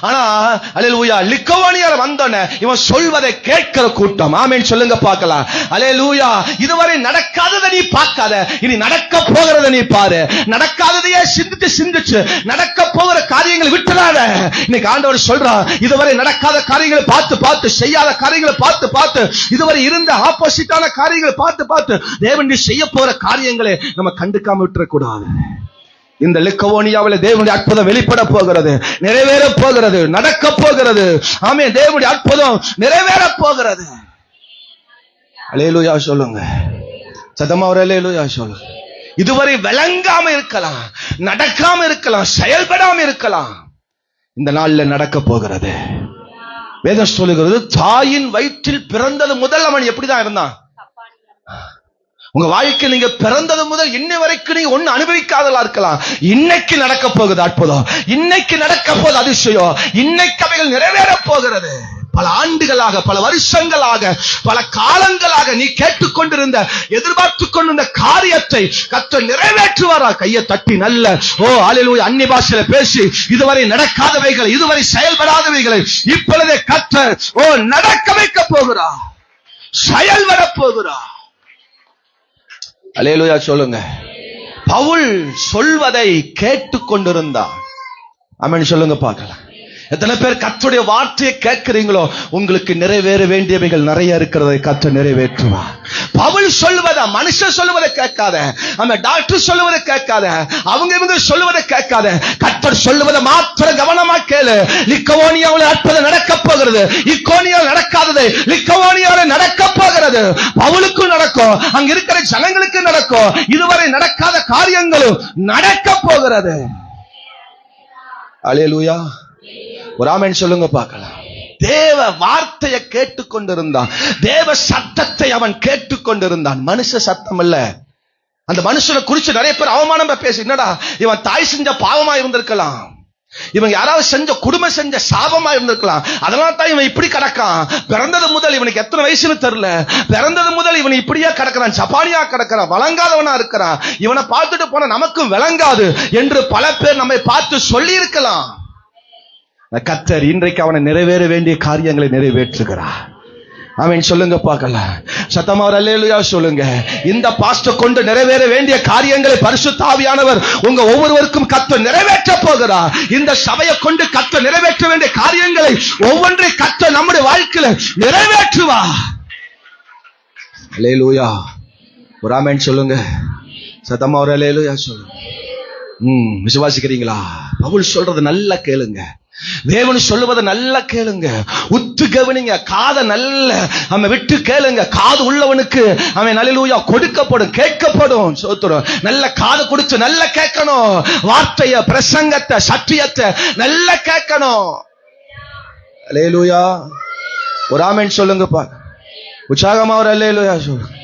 ஆனா அல்லேலூயா, லிக்கவோனியால வந்தோனே இவன் சொல்வதை கேட்கிற கூட்டம். ஆமென் சொல்லுங்க பார்க்கலாம். அல்லேலூயா. இதுவரை நடக்காததை நீ பார்க்காத, இனி நடக்க போகிறத நீ பாரு. நடக்காததையே சிந்திச்சு நடக்க போகிற காரியங்களை விட்டுறாத. இன்னைக்கு ஆண்டவர் சொல்றான், இதுவரை நடக்காத காரியங்களை பார்த்து செய்யாத காரியங்களை பார்த்து இதுவரை இருந்த ஆப்போசிட்டான காரியங்களை பார்த்து தேவன் நீ செய்ய போற காரியங்களை நம்ம கண்டுக்காம விட்டுறக்கூடாது. இந்த லிக்கவோனியாவில் தேவனுடைய அற்புதம் வெளிப்பட போகிறது, நிறைவேற போகிறது, நடக்க போகிறது. ஆமென். தேவனுடைய அற்புதம் நிறைவேற போகிறது. அல்லேலூயா சொல்லுங்க. சத்தமா ஒரு அல்லேலூயா சொல்லுங்க. இதுவரை விளங்காம இருக்கலாம், நடக்காம இருக்கலாம், செயல்படாம இருக்கலாம். இந்த நாள்ல நடக்க போகிறது. வேதம் சொல்லுகிறது, தாயின் வயிற்றில் பிறந்தது முதல் அவன் எப்படிதான் இருந்தான். உங்க வாழ்க்கை நீங்க பிறந்தது முதல் இன்னை வரைக்கும் நீங்க ஒண்ணு அனுபவிக்காதலா இருக்கலாம். இன்னைக்கு நடக்க போகுது அற்புதம், இன்னைக்கு நடக்க போகுது அதிசயம், இன்னைக்கு அவைகள் நிறைவேற போகிறது. பல ஆண்டுகளாக, பல வருஷங்களாக, பல காலங்களாக நீ கேட்டுக்கொண்டிருந்த, எதிர்பார்த்து கொண்டிருந்த காரியத்தை கர்த்தர் நிறைவேற்றுவாரா? கையை தட்டி நல்ல அல்லேலூயா அந்நிய பாஷையில பேசி இதுவரை நடக்காதவைகளை, இதுவரை செயல்படாதவைகளை இப்பொழுதே கர்த்தர் நடக்க வைக்க போகிறார், செயல்பட போகிறார். அல்லேலூயா சொல்லுங்க. பவுல் சொல்வதை கேட்டுக் கொண்டிருந்தான். ஆமென் சொல்லுங்க பார்க்கலாம். எத்தனை பேர் கர்த்தருடைய வார்த்தையை கேட்கிறீங்களோ உங்களுக்கு நிறைவேற வேண்டியவைகள் நிறைய இருக்கிறதை கர்த்தர் நிறைவேற்றுவார். பவுல் சொல்வதா, மனுஷன் சொல்லுவதை கேட்காத, அந்த டாக்டர் சொல்லுவதை கேட்காத, இவங்க சொல்லுவதை கேட்காத, கர்த்தர் சொல்லுவதை மாத்திரம் கவனமா கேளு. லிக்கவோனியாவில் அற்புதம் நடக்க போகிறது. இக்கோனியாவில் நடக்காதது லிக்கவோனியாவில் நடக்க போகிறது. பவுலுக்கும் நடக்கும், அங்க இருக்கிற ஜனங்களுக்கு நடக்கும். இதுவரை நடக்காத காரியங்களும் நடக்க போகிறது. அல்லேலூயா. ஒரு ஆமென் சொல்லுங்க பார்க்கலாம். தேவ வார்த்தையை கேட்டுக்கொண்டிருந்தான், தேவ சத்தத்தை அவன் கேட்டுக்கொண்டிருந்தான். மனுஷ சத்தம் அல்ல. அந்த மனுஷனை குறிச்சு நிறைய பேர் அவமானம் பேசி, என்னடா இவன் தாய் செஞ்ச பாவமா இருந்திருக்கலாம், இவன் யாராவது செஞ்ச குடும்பம் செஞ்ச சாபமா இருந்திருக்கலாம், அதனால தான் இவன் இப்படி கிடக்கான். பிறந்தது முதல் இவனுக்கு எத்தனை வயசுன்னு தெரியல, பிறந்தது முதல் இவன் இப்படியா கிடக்கிறான், சப்பானியா கிடக்கிறான், வழங்காதவனா இருக்கிறான், இவனை பார்த்துட்டு போன நமக்கும் விளங்காது என்று பல பேர் நம்மை பார்த்து சொல்லி இருக்கலாம். கர்த்தர் இன்றைக்கு அவனை நிறைவேற வேண்டிய காரியங்களை நிறைவேற்றுகிறார். ஆமென் சொல்லுங்க பார்க்கலாம். சத்தமா ஒரு அல்லேலூயா சொல்லுங்க. இந்த பாஸ்டர் கொண்டு நிறைவேற வேண்டிய காரியங்களை பரிசுத்த ஆவியானவர் உங்க ஒவ்வொருவருக்கும் கர்த்தர் நிறைவேற்ற போகிறார். இந்த சபையை கொண்டு கர்த்தர் நிறைவேற்ற வேண்டிய காரியங்களை ஒவ்வொன்றை கர்த்தர் நம்முடைய வாழ்க்கையில நிறைவேற்றுவார். அல்லேலூயா. ஒரு ஆமென் சொல்லுங்க. சத்தமா ஒரு அல்லேலூயா சொல்லுங்க. விசுவாசிக்கிறீங்களா? பவுல் சொல்றது நல்லா கேளுங்க, தேவன் சொல்லுவதை நல்லா கேளுங்க, உத்து கவனிங்க, காதை நல்ல அவன் விட்டு கேளுங்க. காது உள்ளவனுக்கு அவன் அல்லேலூயா கொடுக்கப்படும், கேட்கப்படும். சோத்திரம். நல்ல காது கொடுத்து நல்ல கேட்கணும். வார்த்தைய, பிரசங்கத்தை, சத்தியத்தை நல்ல கேட்கணும். அல்லேலூயா. ஒரு ஆமென் சொல்லுங்க பா. உற்சாகமா ஒரு அல்லேலூயா சொல்லுங்க.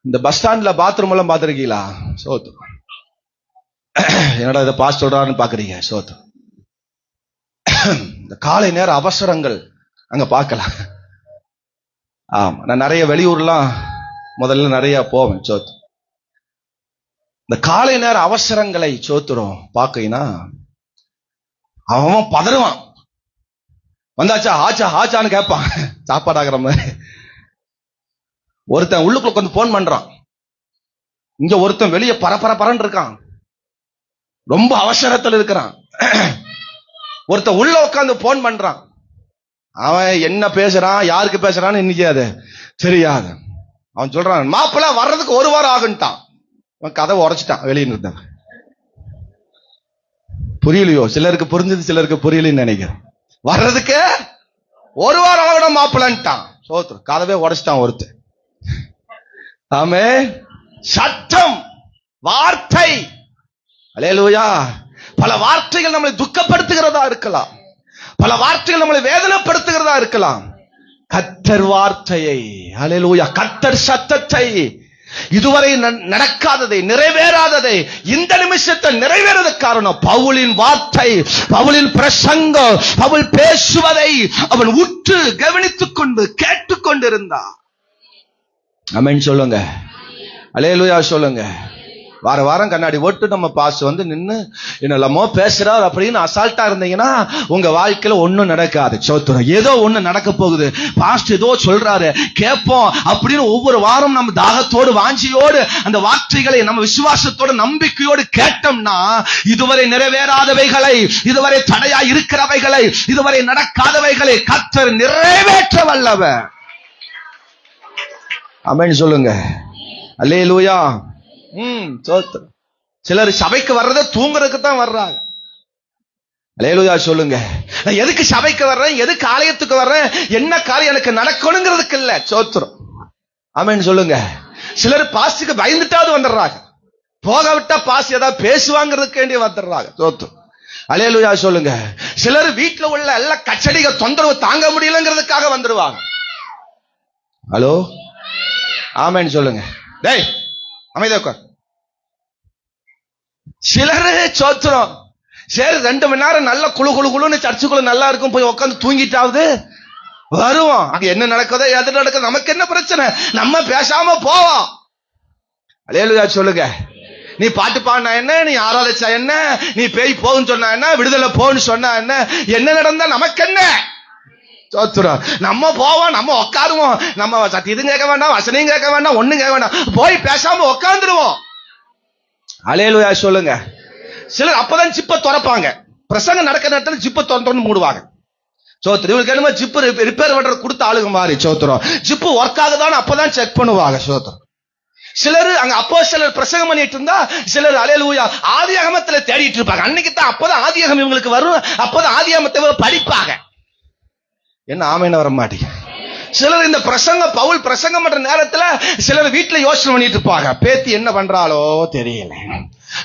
இந்த பஸ் ஸ்டாண்ட்ல பாத்ரூம் எல்லாம் பாத்திருக்கீங்களா? சோத்திரம். என்னடா இதை பாஸ் சொல்றான்னு பாக்குறீங்க? சோத்திரம். இந்த காலை நேர அவசரங்கள் அங்க பார்க்கலாம். ஆமா, நான் நிறைய வெளியூர்லாம் முதல்ல நிறைய போவேன். சோத்திரம். இந்த காலை நேர அவசரங்களை சோத்திரம் பாக்கீங்கன்னா அவன் பதறுவான். வந்தாச்சா, ஆச்சா ஆச்சான்னு கேட்பான், சாப்பாடு ஆகிற மாதிரி. ஒருத்தன் உள்ளுக்குள்ள உட்காந்து போன் பண்றான், இங்க ஒருத்தன் வெளியே பரபரன்னு இருக்கான், ரொம்ப அவசரத்தில் இருக்கிறான். ஒருத்தன் உள்ள உட்காந்து போன் பண்றான், அவன் என்ன பேசுறான், யாருக்கு பேசுறான்னு இன்னைக்கு அது தெரியாது. அவன் சொல்றான், மாப்பிள்ள வர்றதுக்கு 1 வாரம் ஆகுன்ட்டான். அவன் கதவை உடைச்சிட்டான் வெளியே இருந்தவன். புரியலையோ? சிலருக்கு புரிஞ்சது, சிலருக்கு புரியலன்னு நினைக்கிறேன். வர்றதுக்கு ஒரு வாரம் அளவிட மாப்பிள்ளன்ட்டான். சோத்திரம், கதவே உடைச்சிட்டான் ஒருத்தர். ஆமே, சட்டம், வார்த்தை. அல்லேலூயா. பல வார்த்தைகள் நம்மளை துக்கப்படுத்துகிறதா இருக்கலாம், பல வார்த்தைகள் நம்மளை வேதனைப்படுத்துகிறதா இருக்கலாம். கர்த்தர் வார்த்தையை, அல்லேலூயா, கர்த்தர் சத்தத்தை, இதுவரை நடக்காததை, நிறைவேறாததை இந்த நிமிஷத்தை நிறைவேறது காரணம் பவுலின் வார்த்தை, பவுலின் பிரசங்கம். பவுல் பேசுவதை அவன் உற்று கவனித்துக் கொண்டு கேட்டுக்கொண்டிருந்தான். ஆமென் சொல்லுங்க. அல்லேலூயா சொல்லுங்க. வார வாரம் கண்ணாடி ஓட்டு நம்ம பாஸ் வந்து நின்னு என்னெல்லாமோ பேசுறார் அப்படின்னு அசால்ட்டா இருந்தீங்கன்னா உங்க வாழ்க்கையில ஒண்ணும் நடக்காது. சோத்திரம், ஏதோ ஒண்ணு நடக்க போகுது, பாஸ்ட் ஏதோ சொல்றாரு கேட்போம் அப்படின்னு ஒவ்வொரு வாரம் நம்ம தாகத்தோடு வாஞ்சியோடு அந்த வார்த்தைகளை நம்ம விசுவாசத்தோடு நம்பிக்கையோடு கேட்டோம்னா இதுவரை நிறைவேறாதவைகளை, இதுவரை தடையா இருக்கிறவைகளை, இதுவரை நடக்காதவைகளை கர்த்தர் நிறைவேற்ற வல்லவர். ஆமென் சொல்லுங்க. அல்லேலூயா. சோத்திரம். சிலர் சபைக்கு வர்றதை தூங்குறதுக்கு தான் வர்றாங்க. அல்லேலூயா சொல்லுங்க. நான் எதுக்கு சபைக்கு வர்றேன், எதுக்கு ஆலயத்துக்கு வர்றேன், என்ன காரியம் எனக்கு நடக்கணுங்கிறதுக்கு இல்ல. சோத்திரம். ஆமென் சொல்லுங்க. சிலர் பாஸ்டுக்கு பயந்துட்டாவது வந்துடுறாங்க, போக விட்டா பாஸ் ஏதாவது பேசுவாங்கிறதுக்கு வேண்டிய வந்துடுறாங்க. சோத்திரம். அல்லேலூயா சொல்லுங்க. சிலர் வீட்டுல உள்ள எல்லா கச்சடிக தொந்தரவு தாங்க முடியலங்கிறதுக்காக வந்துடுவாங்க. ஹலோ, ஆமென் சொல்லுங்க. டேய் அமைதியா உட்கார். சிலரு சோத்திரம், சரி 2 மணி நேரம் நல்ல குழு குழு குழுன்னு சர்ச்சுக்குள்ள நல்லா இருக்கும், போய் உட்காந்து தூங்கிட்டாவது வருவோம். அங்க என்ன நடக்குதோ எது நடக்குது நமக்கு என்ன பிரச்சனை, நம்ம பேசாம போவோம். அல்லேலூயா சொல்லுங்க. நீ பாட்டு பாடினா என்ன, நீ ஆராதிச்சா என்ன, நீ பேய் போகுன்னு சொன்னா என்ன, விடுதலை போன்னு சொன்னா என்ன, என்ன நடந்தா நமக்கு என்ன. சோத்திரம். நம்ம போவோம், நம்ம உட்காருவோம், நம்ம சத்தியதும் கேட்க வேண்டாம், வசனையும் கேட்க வேண்டாம், ஒண்ணும் கேட்க வேண்டாம், போய் பேசாம உட்காந்துருவோம். அல்லேலூயா சொல்லுங்க. சிலர் அப்பதான் ஜிப்ப திறப்பாங்க, பிரசங்கம் நடக்கிற நேரத்தில் ஜிப்ப திறந்து மூடுவாங்க. சோத்திரம். இவங்களுக்கு என்னமோ ஜிப்பு ரிப்பேர் பண்ற கொடுத்த ஆளுங்க மாதிரி. சோத்திரம். ஜிப்பு ஒர்க் ஆகுதான்னு அப்பதான் செக் பண்ணுவாங்க. சோத்திரம். சிலர் அங்க அப்போஸ்தலர் பிரசங்கம் பண்ணிட்டு இருந்தா சிலர் அல்லேலூயா ஆதியாகமத்துல தேடிட்டு இருப்பாங்க. அன்னைக்கு தான் அப்பதான் ஆதியாகமம் இவங்களுக்கு வரும், அப்பதான் ஆதியாகமத்தை படிப்பாங்க. என்ன ஆமைன்னு வர மாட்டீங்க. சிலர் இந்த பிரசங்கம் பவுல் பிரசங்கம் பண்ற நேரத்துல சிலர் வீட்டுல யோசனை பண்ணிட்டு இருப்பாங்க, பேத்தி என்ன பண்றாளோ தெரியல,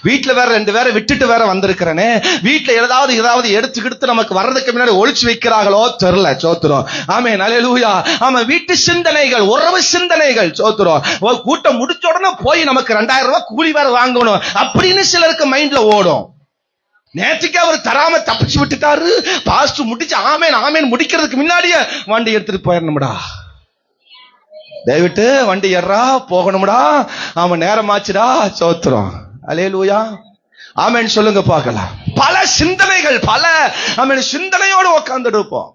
வீட்டுல வேற 2 பேரை விட்டுட்டு வேற வந்திருக்கிறனே, வீட்டுல ஏதாவது எடுத்துக்கிட்டு நமக்கு வர்றதுக்கு முன்னாடி ஒளிச்சு வைக்கிறாங்களோ தெரியல. சோத்திரம். ஆமென் அல்லேலூயா. ஆமா, வீட்டு சிந்தனைகள், உறவு சிந்தனைகள். சோத்திரம். ஒரு கூட்டம் முடிச்ச உடனே போய் நமக்கு 2000 ரூபாய் கூலி வேற வாங்கணும் அப்படின்னு சிலருக்கு மைண்ட்ல ஓடும். நேற்றுக்கு அவர் தராம தப்பிச்சு விட்டுட்டாரு, பாஸ்ட் முடிச்சு ஆமேன் ஆமேன் முடிக்கிறதுக்கு முன்னாடியே வண்டி எடுத்துட்டு போயிடணும்டா, தயவிட்டு வண்டி ஏறா போகணும்டா, அவன் நேரம் ஆச்சுடா. சோத்திரம். அல்லேலூயா. ஆமேன் சொல்லுங்க பார்க்கலாம். பல சிந்தனைகள், பல ஆமேன் சிந்தனையோடு உட்கார்ந்துட்டு இருப்போம்.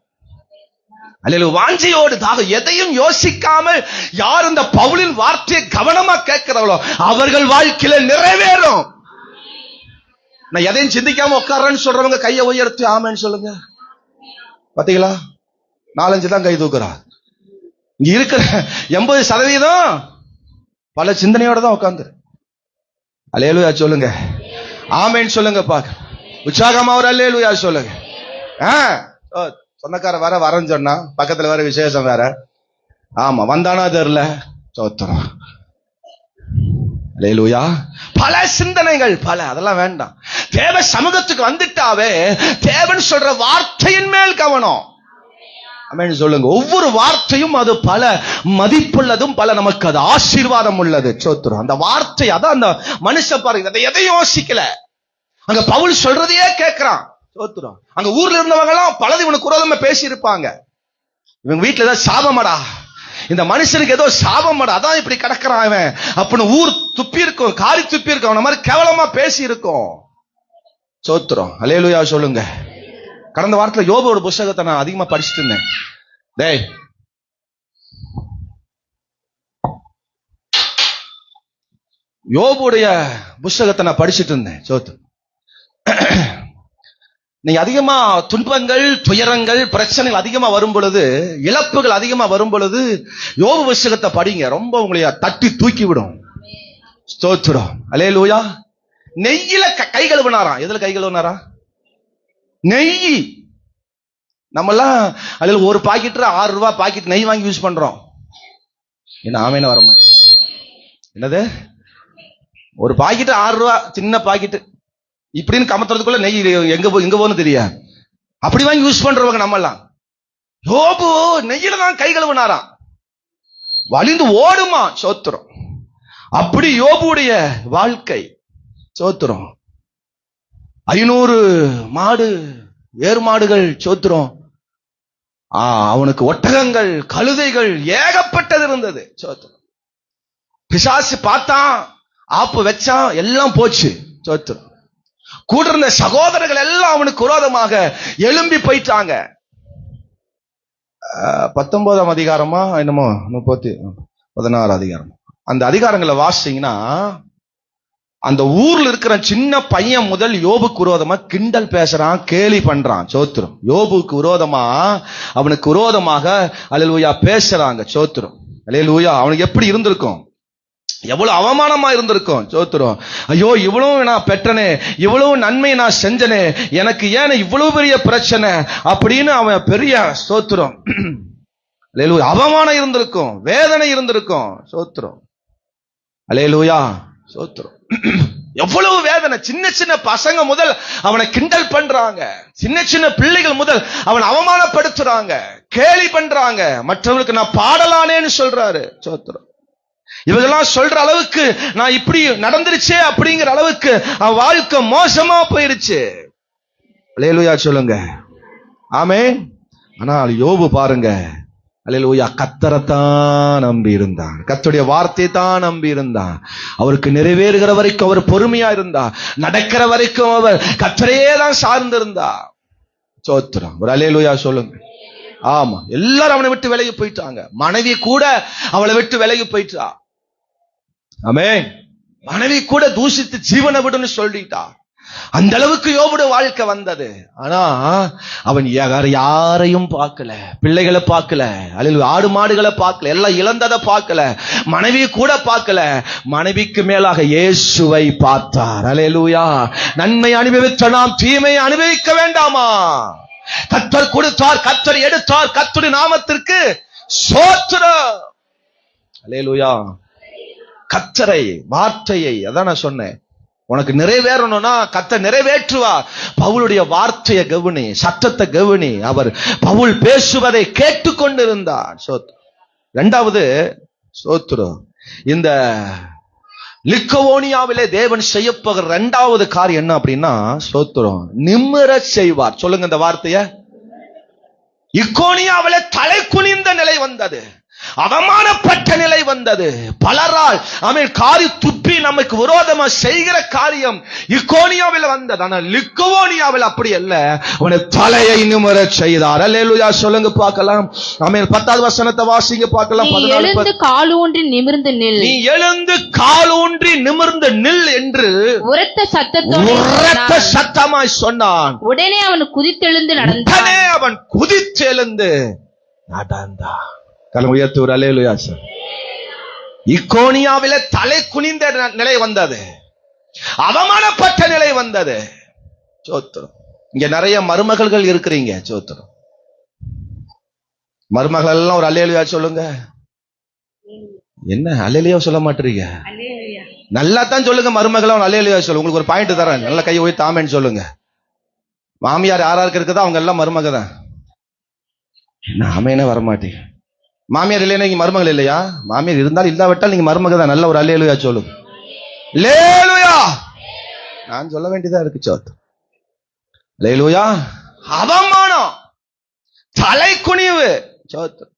அல்லேலூயா. வாஞ்சையோடு தாக எதையும் யோசிக்காமல் யார் இந்த பவுலின் வார்த்தையை கவனமா கேட்கிறாங்களோ அவர்கள் வாழ்க்கையில நிறைவேறும். நான் எதையும் சிந்திக்காம உட்கார்றேன்னு சொல்றவங்க கையை உயர்த்தி ஆமேன்னு சொல்லுங்க. பாத்தீங்களா, 4-5 தான் கை தூக்குறா. இங்க இருக்கிற 80% பல சிந்தனையோட தான் உட்கார்ந்து. அல்லேலூயா சொல்லுங்க. ஆமேன்னு சொல்லுங்க பாக்க. உற்சாகமா ஒரு அல்லேலூயா சொல்லுங்க. சொந்தக்கார வேற வரேன்னு சொன்னா, பக்கத்துல வேற விசேஷம் வேற. ஆமா, வந்தானா தெரியல. சோத்திரம். அல்லேலூயா. பல சிந்தனைகள், பல, அதெல்லாம் வேண்டாம். தேவ சமூகத்துக்கு வந்துட்டாவே தேவன் சொல்ற வார்த்தையின் மேல் கவனம். ஆமென் சொல்லுங்க. ஒவ்வொரு வார்த்தையும் அது பல மதிப்புள்ளதும், பல நமக்கு அது ஆசீர்வாதம் உள்ளது. சோத்திரம். அந்த வார்த்தை, அதான் அந்த மனுஷன் பாருங்க, அதை எதையும் யோசிக்கல, அங்க பவுல் சொல்றதையே கேட்கிறான். சோத்திரம். அங்க ஊர்ல இருந்தவங்க எல்லாம் பலது இவனுக்கு குரோதமா பேசி இருப்பாங்க. இவங்க வீட்டுல ஏதாவது சாபமாடா, இந்த மனுஷனுக்கு ஏதோ சாபமாடா, அதான் இப்படி கிடக்கிறான் அவன் அப்படின்னு ஊர் துப்பி இருக்கும், காரி துப்பி இருக்கும், அவன மாதிரி கேவலமா பேசி இருக்கும். சோத்திரம். அல்லேலூயா சொல்லுங்க. கடந்த வாரத்துல யோபோட புத்தகத்தை நான் அதிகமா படிச்சுட்டு இருந்தேன். டேய், யோபுடைய புத்தகத்தை நான் படிச்சுட்டு இருந்தேன். சோத்திரம். நீங்க அதிகமா துன்பங்கள், துயரங்கள், பிரச்சனைகள் அதிகமா வரும் பொழுது, இழப்புகள் அதிகமா வரும் பொழுது யோபு புத்தகத்தை படிங்க, ரொம்ப உங்களை தட்டி தூக்கி விடும். ஸ்தோத்திரம். அல்லேலூயா. நெய்யில கை கழுவினாராம். எதுல கை கழுவினாரா? நெய். நம்மெல்லாம் அதில் ஒரு பாக்கெட்டு 6 ரூபாய் பாக்கெட் நெய் வாங்கி யூஸ் பண்றோம். என்ன ஆமேன வர மாட்டேன். என்னது ஒரு பாக்கெட்டு 6 ரூபாய் சின்ன பாக்கெட்டு இப்படின்னு கமத்துறதுக்குள்ள நெய் எங்க போகணும் தெரியாது. அப்படி வாங்கி யூஸ் பண்றவங்க நம்மெல்லாம். யோபு நெய்யில தான் கை கழுவினாராம், வலிந்து ஓடுமா சோத்திரம். அப்படி யோபுடைய வாழ்க்கை சோத்திரம். 500 மாடு ஏறு மாடுகள் சோத்திரம். அவனுக்கு ஒட்டகங்கள் கழுதைகள் ஏகப்பட்டது இருந்தது சோத்திரம். பிசாசு பார்த்தான், ஆப்பு வச்சான், எல்லாம் போச்சு சோத்திரம். கூட இருந்த சகோதரர்கள் எல்லாம் அவனுக்கு விரோதமாக எழும்பி போயிட்டாங்க. 19ஆம் அதிகாரமா என்னமோ 16 அதிகாரம், அந்த அதிகாரங்களை வாசிங்கன்னா அந்த ஊர்ல இருக்கிற சின்ன பையன் முதல் யோபுக்கு விரோதமா கிண்டல் பேசுறான், கேலி பண்றான் சோத்திரம். யோபுக்கு விரோதமா அவனுக்கு விரோதமாக அல்லேலூயா பேசுறாங்க சோத்திரம். அல்லேலூயா. அவனுக்கு எப்படி இருந்திருக்கும், எவ்வளவு அவமானமா இருந்திருக்கும் சோத்திரம். ஐயோ இவ்வளவு நான் பெற்றனே, இவ்வளவு நன்மை நான் செஞ்சனே, எனக்கு ஏன் இவ்வளவு பெரிய பிரச்சனை அப்படின்னு அவன் பெரிய சோத்திரம். அல்லேலூயா. அவமானம் இருந்திருக்கும், வேதனை இருந்திருக்கும் சோத்திரம். அல்லேலூயா சோத்திரம். எவ்வளவு வேதனை. சின்ன சின்ன பசங்க முதல் அவனை கிண்டல் பண்றாங்க, சின்ன சின்ன பிள்ளைகள் முதல் அவனை அவமானப்படுத்துறாங்க, கேலி பண்றாங்க. மற்றவங்களுக்கு நான் பாடலானேன்னு சொல்றாரு சோத்திரம். இவங்கெல்லாம் சொல்ற அளவுக்கு நான் இப்படி நடந்துருச்சே அப்படிங்கிற அளவுக்கு அவன் வாழ்க்கை மோசமா போயிருச்சு. அல்லேலூயா சொல்லுங்க. ஆமென். ஆனால் யோபு பாருங்க, அல்லேலூயா, கர்த்தரைத்தான் நம்பி இருந்தான், கர்த்தருடைய வார்த்தையை தான் நம்பி இருந்தான். அவருக்கு நிறைவேறுகிற வரைக்கும் அவர் பொறுமையா இருந்தா, நடக்கிற வரைக்கும் அவர் கர்த்தரையே தான் சார்ந்திருந்தா சோத்திரம். ஒரு அல்லேலூயா சொல்லுங்க. ஆமா, எல்லாரும் அவனை விட்டு விலகி போயிட்டாங்க. மனைவி கூட அவளை விட்டு விலகி போயிட்டா. ஆமென். மனைவி கூட தூஷித்து ஜீவனை விடுன்னு சொல்லிட்டா. அந்த அளவுக்கு யோபுடைய வாழ்க்கை வந்தது. ஆனா அவன் யாரையும் பார்க்கல, பிள்ளைகளை பார்க்கல, அல்லது ஆடு மாடுகளை பார்க்கல, எல்லாம் இழந்ததை பார்க்கல, மனைவி கூட பார்க்கல. மனைவிக்கு மேலாக இயேசுவை பார்த்தார். அல்லேலூயா. நன்மை அனுபவித்த நாம் தீமை அனுபவிக்க வேண்டாமா? கர்த்தர் கொடுத்தார், கர்த்தர் எடுத்தார், கர்த்தருடைய நாமத்திற்கு ஸ்தோத்திரம். அல்லேலூயா. கர்த்தரை வார்த்தையை, அதான் நான் சொன்னேன், உனக்கு நிறைவேறணும்னா கர்த்தர் நிறைவேற்றுவார். பவுலுடைய வார்த்தையை கவனி, சத்தத்தை கவனி. அவர் பவுல் பேசுவதை கேட்டுக்கொண்டிருந்தார். இரண்டாவது சோத்திரம், இந்த லிக்கவோனியாவிலே தேவன் செய்ய போகிற இரண்டாவது காரியம் என்ன அப்படின்னா சோத்திரம், நிமிர செய்வார். சொல்லுங்க இந்த வார்த்தைய. இக்கோனியாவிலே தலை குனிந்த நிலை வந்தது, அவமானப்பட்ட நிலை வந்தது. பலரால் ஆமென் காரி துப்பி நமக்கு விரோதமா செய்கிற காரியம் இக்கோனியாவில் வந்தது. ஆனால் லிக்கவோனியாவில் அப்படி அல்ல, அவனை தலையை நிமிர செய்தார். அல்லேலூயா சொல்லுங்க பார்க்கலாம். ஆமென். 10வது வசனத்தை வாசிங்க பார்க்கலாம். நீ எழுந்து காலூன்றி நிமிர்ந்து நில், நீ எழுந்து காலூன்றி நிமிர்ந்து நில் என்று உரத்த சத்தமாய் சொன்னான். உடனே அவன் குதித்தெழுந்து நடந்தான். அவன் குதித்தெழுந்து நடந்தான். கலம் உயர்த்து ஒரு அல்லேலூயா சார். இக்கோனியாவிலே தலை குனிந்த நிலை வந்தது, அவமானப்பட்ட நிலை வந்தது. சோத்திரம். இங்க நிறைய மருமகள்கள் இருக்கிறீங்க சோத்திரம். மருமகள் எல்லாம் ஒரு அல்லேலூயா சொல்லுங்க. என்ன அல்லேலூயா சொல்ல மாட்டீங்க? நல்லா தான் சொல்லுங்க. மருமகள் அல்லேலூயா சொல்லுங்க. உங்களுக்கு ஒரு பாயிண்ட் தரேன், நல்ல கையை போய் தாமேன்னு சொல்லுங்க. மாமியார் யாராருக்கு இருக்குதோ அவங்க எல்லாம் மருமக தான். ஆமேனே வரமாட்டீங்க. மாமியார் இல்லையா நீங்க மருமகள் இல்லையா? மாமியார் இருந்தாலும் இல்லாவிட்டால் நீங்க மருமக தான். நல்ல ஒரு அல்லேலூயா சொல்லுங்க. அல்லேலூயா. நான் சொல்ல வேண்டியதா இருக்கு சோத்திரம். அல்லேலூயா. அவமானம், தலை குனிவு சோத்திரம்.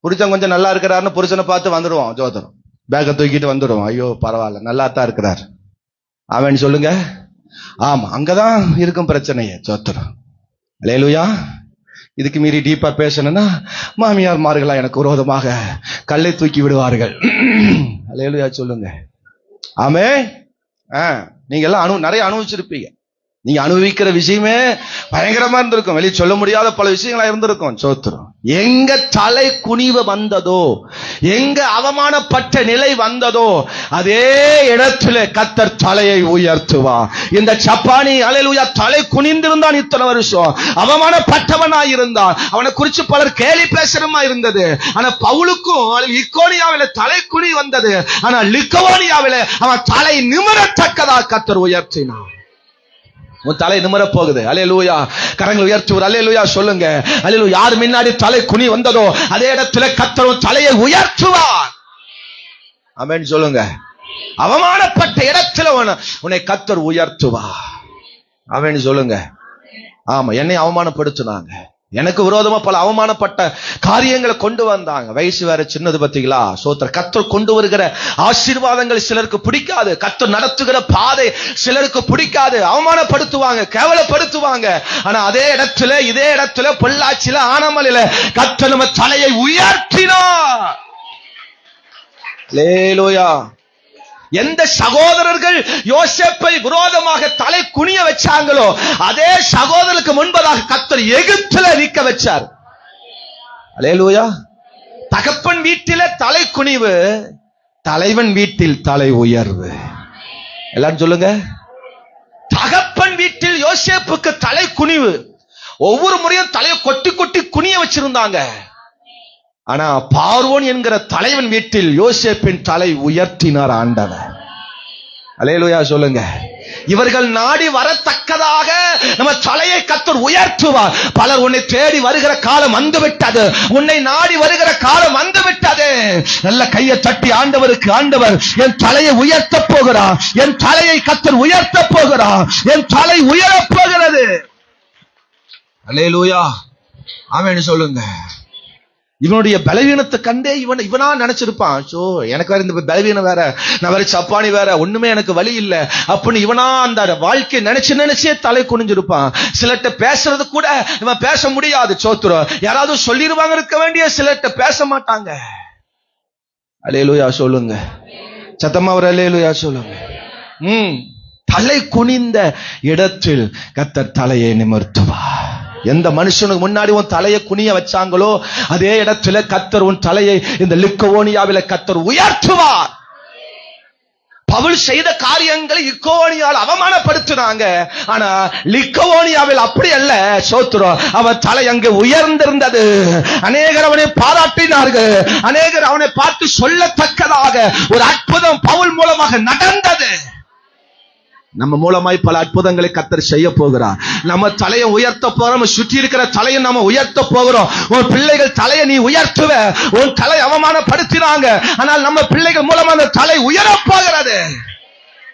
புருஷன் கொஞ்சம் நல்லா இருக்கிறாருன்னு புருஷனை பார்த்து வந்துடுவோம் சோத்திரம், பேக்கை தூக்கிட்டு வந்துடுவோம். ஐயோ பரவாயில்ல, நல்லா தான் இருக்கிறார் அவன் சொல்லுங்க. ஆமா, அங்கதான் இருக்கும் பிரச்சனையே சோத்திரம். அல்லேலூயா. இதுக்கு மீறி டீப்பா பேசணும்னா மாமியார்மார்களா எனக்கு விரோதமாக கல்லை தூக்கி விடுவார்கள். அல்லேலூயா சொல்லுங்க. ஆமே. நீங்க எல்லாம் நிறைய அனுபவிச்சிருப்பீங்க. நீங்க அனுபவிக்கிற விஷயமே பயங்கரமா இருந்திருக்கும், வெளியே சொல்ல முடியாத பல விஷயங்களா இருந்திருக்கும். சோத்திரம். எங்க தலை குனிவு வந்ததோ, எங்க அவமானப்பட்ட நிலை வந்ததோ, அதே இடத்துல கர்த்தர் தலையை உயர்த்துவா. இந்த சப்பானி அல்லேலூயா தலை குனிந்திருந்தான், இத்தனை வருஷம் அவமானப்பட்டவனாய் இருந்தான், அவனை குறிச்சு பலர் கேலி பேசுறமா இருந்தது. ஆனா பவுலுக்கும் இக்கோனியாவில தலை குனி வந்தது, ஆனா லிக்கவோனியாவில அவன் தலை நிமிரத்தக்கதா கர்த்தர் உயர்த்தினான். உன் தலை நிமிர போகுது. அல்லேலூயா. கரங்களை உயர்த்துவர். அல்லேலூயா சொல்லுங்க. அல்லேலூயா. யார் முன்னாடி தலை குனி வந்ததோ அதே இடத்துல கர்த்தர் உன் தலையை உயர்த்துவார். ஆமென் சொல்லுங்க. அவமானப்பட்ட இடத்துல உன்னை கர்த்தர் உயர்த்துவார். ஆமென் சொல்லுங்க. ஆமா, என்னை அவமானப்படுத்தினாங்க, எனக்கு விரோதமா பல அவமானப்பட்ட காரியங்களை கொண்டு வந்தாங்க. வயசு வேற சின்னது பத்தீங்களா? சோத்திரம். கர்த்தர் கொண்டு வருகிற ஆசீர்வாதங்கள் சிலருக்கு பிடிக்காது, கர்த்தர் நடத்துகிற பாதை சிலருக்கு பிடிக்காது, அவமானப்படுத்துவாங்க, கேவலப்படுத்துவாங்க. ஆனா அதே இடத்துல இதே இடத்துல பொள்ளாச்சியில ஆனமலையில கர்த்தர் நம்ம தலையை உயர்த்தினார். அல்லேலூயா. எந்த சகோதரர்கள் யோசேப்பை விரோதமாக தலை குனிய வச்சாங்களோ அதே சகோதரருக்கு முன்பதாக கர்த்தர் எகிப்தில நிற்க வச்சார். அல்லேலூயா. தகப்பன் வீட்டில தலை குனிவு, தலைவன் வீட்டில் தலை உயர்வு. எல்லாரும் சொல்லுங்க. தகப்பன் வீட்டில் யோசேப்புக்கு தலை குனிவு, ஒவ்வொரு முறையும் தலையை கொட்டி கொட்டி குனிய வச்சிருந்தாங்க. ஆனா பார்வோன் என்கிற தலைவன் வீட்டில் யோசேப்பின் தலை உயர்த்தினார் ஆண்டவர். அல்லேலூயா சொல்லுங்க. இவர்கள் நாடி வரத்தக்கதாக நம்ம தலையை கர்த்தர் உயர்த்துவார். பலர் உன்னை தேடி வருகிற காலம் வந்துவிட்டது, உன்னை நாடி வருகிற காலம் வந்துவிட்டது. நல்ல கையை தட்டி ஆண்டவருக்கு, ஆண்டவர் என் தலையை உயர்த்த போகிறார், என் தலையை கர்த்தர் உயர்த்த போகிறார், என் தலை உயரப் போகிறது. அல்லேலூயா. ஆமென் சொல்லுங்க. இவனுடைய பலவீனத்தை கண்டே இவனா நினைச்சிருப்பான், சோ எனக்கு வேற இந்த பலவீனம் வேற, நான் வேற சப்பானி வேற, ஒண்ணுமே எனக்கு வழி இல்ல அப்படின்னு இவனா அந்த வாழ்க்கை நினைச்சே தலை குனிஞ்சிருப்பான். சிலர்கிட்ட பேசுறது கூட இவன் பேச முடியாது. சோத்துரும். யாராவது சொல்லிருவாங்க இருக்க வேண்டிய, சிலர்கிட்ட பேச மாட்டாங்க. அல்லேலூயா சொல்லுங்க. சத்தமா ஒரு அல்லேலூயா சொல்லுங்க. தலை குனிந்த இடத்தில் கர்த்தர் தலையை நிமிர்த்துவார். எந்த மனுஷனுக்கு முன்னாடி உன் தலையை குனிய வச்சாங்களோ அதே இடத்துல கர்த்தர் உன் தலையை இந்த லிக்கவோனியாவில கர்த்தர் உயர்த்துவார். பவுல் செய்த காரியங்களை இக்கோனியால் அவமானப்படுத்தினாங்க, ஆனா லிக்கவோனியாவில் அப்படி அல்ல. சோத்திரம். அவன் தலை அங்கே உயர்ந்திருந்தது. அநேகர் அவனை பாராட்டினார்கள், அநேகர் அவனை பார்த்து சொல்லத்தக்கதாக ஒரு அற்புதம் பவுல் மூலமாக நடந்தது. நம்ம மூலமாய் பல அற்புதங்களை கர்த்தர் செய்ய போகிறார். நம்ம தலையை உயர்த்த போறோம், சுற்றி இருக்கிற தலையை நம்ம உயர்த்த போகிறோம். உன் பிள்ளைகள் தலையை நீ உயர்த்துவ. உன் தலை அவமானப்படுத்தினாங்க, ஆனால் நம்ம பிள்ளைகள் மூலமா அந்த தலை உயரப் போகிறது.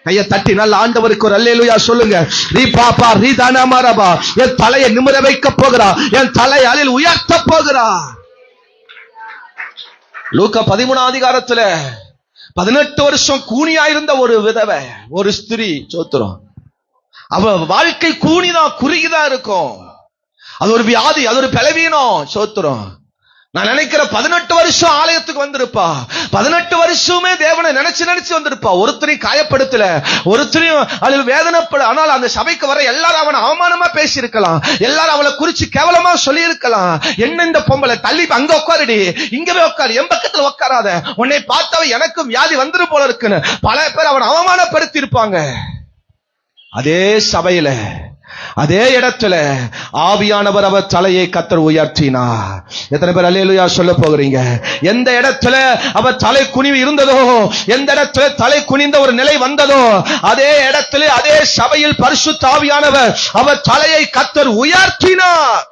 கையை தட்டி நல்ல ஆண்டவருக்கு ஒரு அல்லேலூயா சொல்லுங்க. ரீ பாப்பா ரீ தானாமாரபா, என் தலையை நிமிர வைக்க போகிறா, என் தலை அலில் உயர்த்த போகிறா. லூக்கா 13ஆம் அதிகாரத்துல 18 வருஷம் கூனியாயிருந்த ஒரு விதவை, ஒரு ஸ்திரீ. சோத்திரம். அவ வாழ்க்கை கூனிதான், குறுகிதான் இருக்கும். அது ஒரு வியாதி, அது ஒரு பலவீனம். சோத்திரம். நான் நினைக்கிற 18 வருஷம் ஆலயத்துக்கு வந்திருப்பா, 18 வருஷமே தேவனை நினைச்சு வந்திருப்பா. ஒருத்தரையும் காயப்படுத்தல, ஒருத்தரையும் அதில் வேதனைப்பட. ஆனால் அந்த சபைக்கு வர எல்லாரும் அவனை அவமானமா பேசி இருக்கலாம், எல்லாரும் அவளை குறிச்சு கேவலமா சொல்லி இருக்கலாம். என்ன இந்த பொம்பளை, தள்ளி அங்க உட்காருடி, இங்கவே உட்காரு, என் பக்கத்துல உட்காராத, உன்னை பார்த்தவ எனக்கும் வியாதி வந்துரு போல இருக்குன்னு பல பேர் அவனை அவமானப்படுத்தி இருப்பாங்க. அதே சபையில அதே இடத்துல ஆவியானவர் அவர் தலையை கர்த்தர் உயர்த்தினார். எத்தனை பேர் அல்லேலூயா சொல்ல போகிறீங்க? எந்த இடத்துல அவர் தலை குனிவு இருந்ததோ, எந்த இடத்துல தலை குனிந்த ஒரு நிலை வந்ததோ அதே இடத்துல அதே சபையில் பரிசுத்த ஆவியானவர் அவர் தலையை கர்த்தர் உயர்த்தினார்.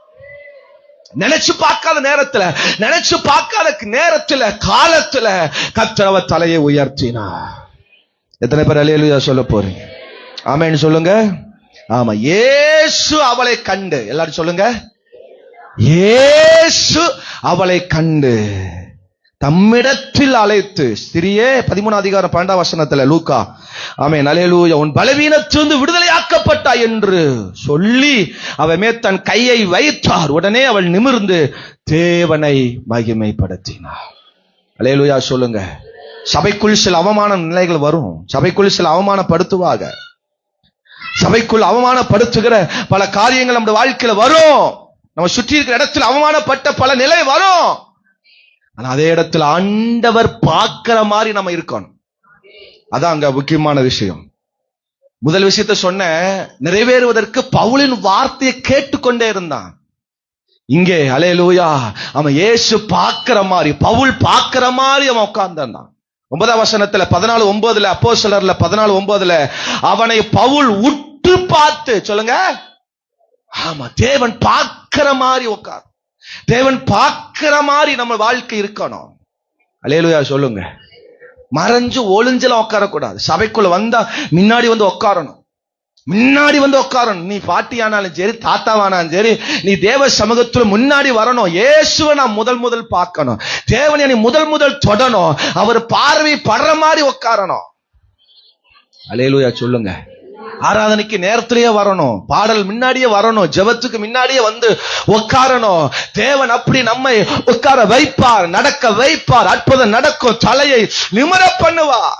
நினைச்சு பார்க்காத நேரத்துல, நினைச்சு பார்க்காத நேரத்துல, காலத்துல கர்த்தர் அவர் தலையை உயர்த்தினார். எத்தனை பேர் அல்லேலூயா சொல்ல போறீங்க? ஆமென் சொல்லுங்க. ஆமா, இயேசு அவளை கண்டு, எல்லாரும் சொல்லுங்க, இயேசு அவளை கண்டு தம்மிடத்தில் அழைத்து, ஸ்திரியே 13ஆம் அதிகாரம் 12ஆம் வசனத்துல லூக்கா, ஆமென் அல்லேலூயா, உன் பலவீனத்திலிருந்து விடுதலையாக்கப்பட்டாய் என்று சொல்லி அவள் மேல் தன் கையை வைத்தார். உடனே அவள் நிமிர்ந்து தேவனை மகிமைப்படுத்தினார். அல்லேலூயா சொல்லுங்க. சபைக்குள் சில அவமான நிலைகள் வரும், சபைக்குள் சில அவமானப்படுத்துவாங்க, சபைக்குள் அவமானப்படுத்துகிற பல காரியங்கள் நம்ம வாழ்க்கையில வரும். நம்ம சுற்றி இருக்கிற இடத்துல அவமானப்பட்ட பல நிலை வரும். ஆனா அதே இடத்துல ஆண்டவர் பார்க்கிற மாதிரி நம்ம இருக்கணும். அதான் அங்க முக்கியமான விஷயம். முதல் விஷயத்தை சொன்ன, நிறைவேறுவதற்கு பவுலின் வார்த்தையை கேட்டுக்கொண்டே இருந்தான். இங்கே அல்லேலூயா, அவன் இயேசு பார்க்கிற மாதிரி, பவுல் பார்க்கிற மாதிரி அவன் உட்கார்ந்தான். 9ஆம் வசனத்துல 14:9 அப்போஸ்தலர்ல 14:9 அவனை பவுல் உற்று பார்த்து, சொல்லுங்க, ஆமா, தேவன் பார்க்கிற மாதிரி உட்கார். தேவன் பார்க்கிற மாதிரி நம்ம வாழ்க்கை இருக்கணும். அல்லேலூயா சொல்லுங்க. மறைஞ்சு ஒளிஞ்செல்லாம் உட்காரக்கூடாது. சபைக்குள்ள வந்தா முன்னாடி வந்து உட்காரணும். முன்னாடி வந்து உட்காரணும். நீ பாட்டியானாலும் சரி, தாத்தாவானாலும் சரி, நீ தேவ சமூகத்துல முன்னாடி வரணும். இயேசுவை நான் முதல் பார்க்கணும். தேவனை நீ முதல் தொடணும். அவர் பார்வை படுற மாதிரி உட்காரணும். அல்லேலூயா சொல்லுங்க. ஆராதனைக்கு நேரத்திலேயே வரணும். பாடல் முன்னாடியே வரணும். ஜெபத்துக்கு முன்னாடியே வந்து உட்காரணும். தேவன் அப்படி நம்மை உட்கார வைப்பார், நடக்க வைப்பார். அற்புதம் நடக்கும். தலையை நிமிர பண்ணுவார்.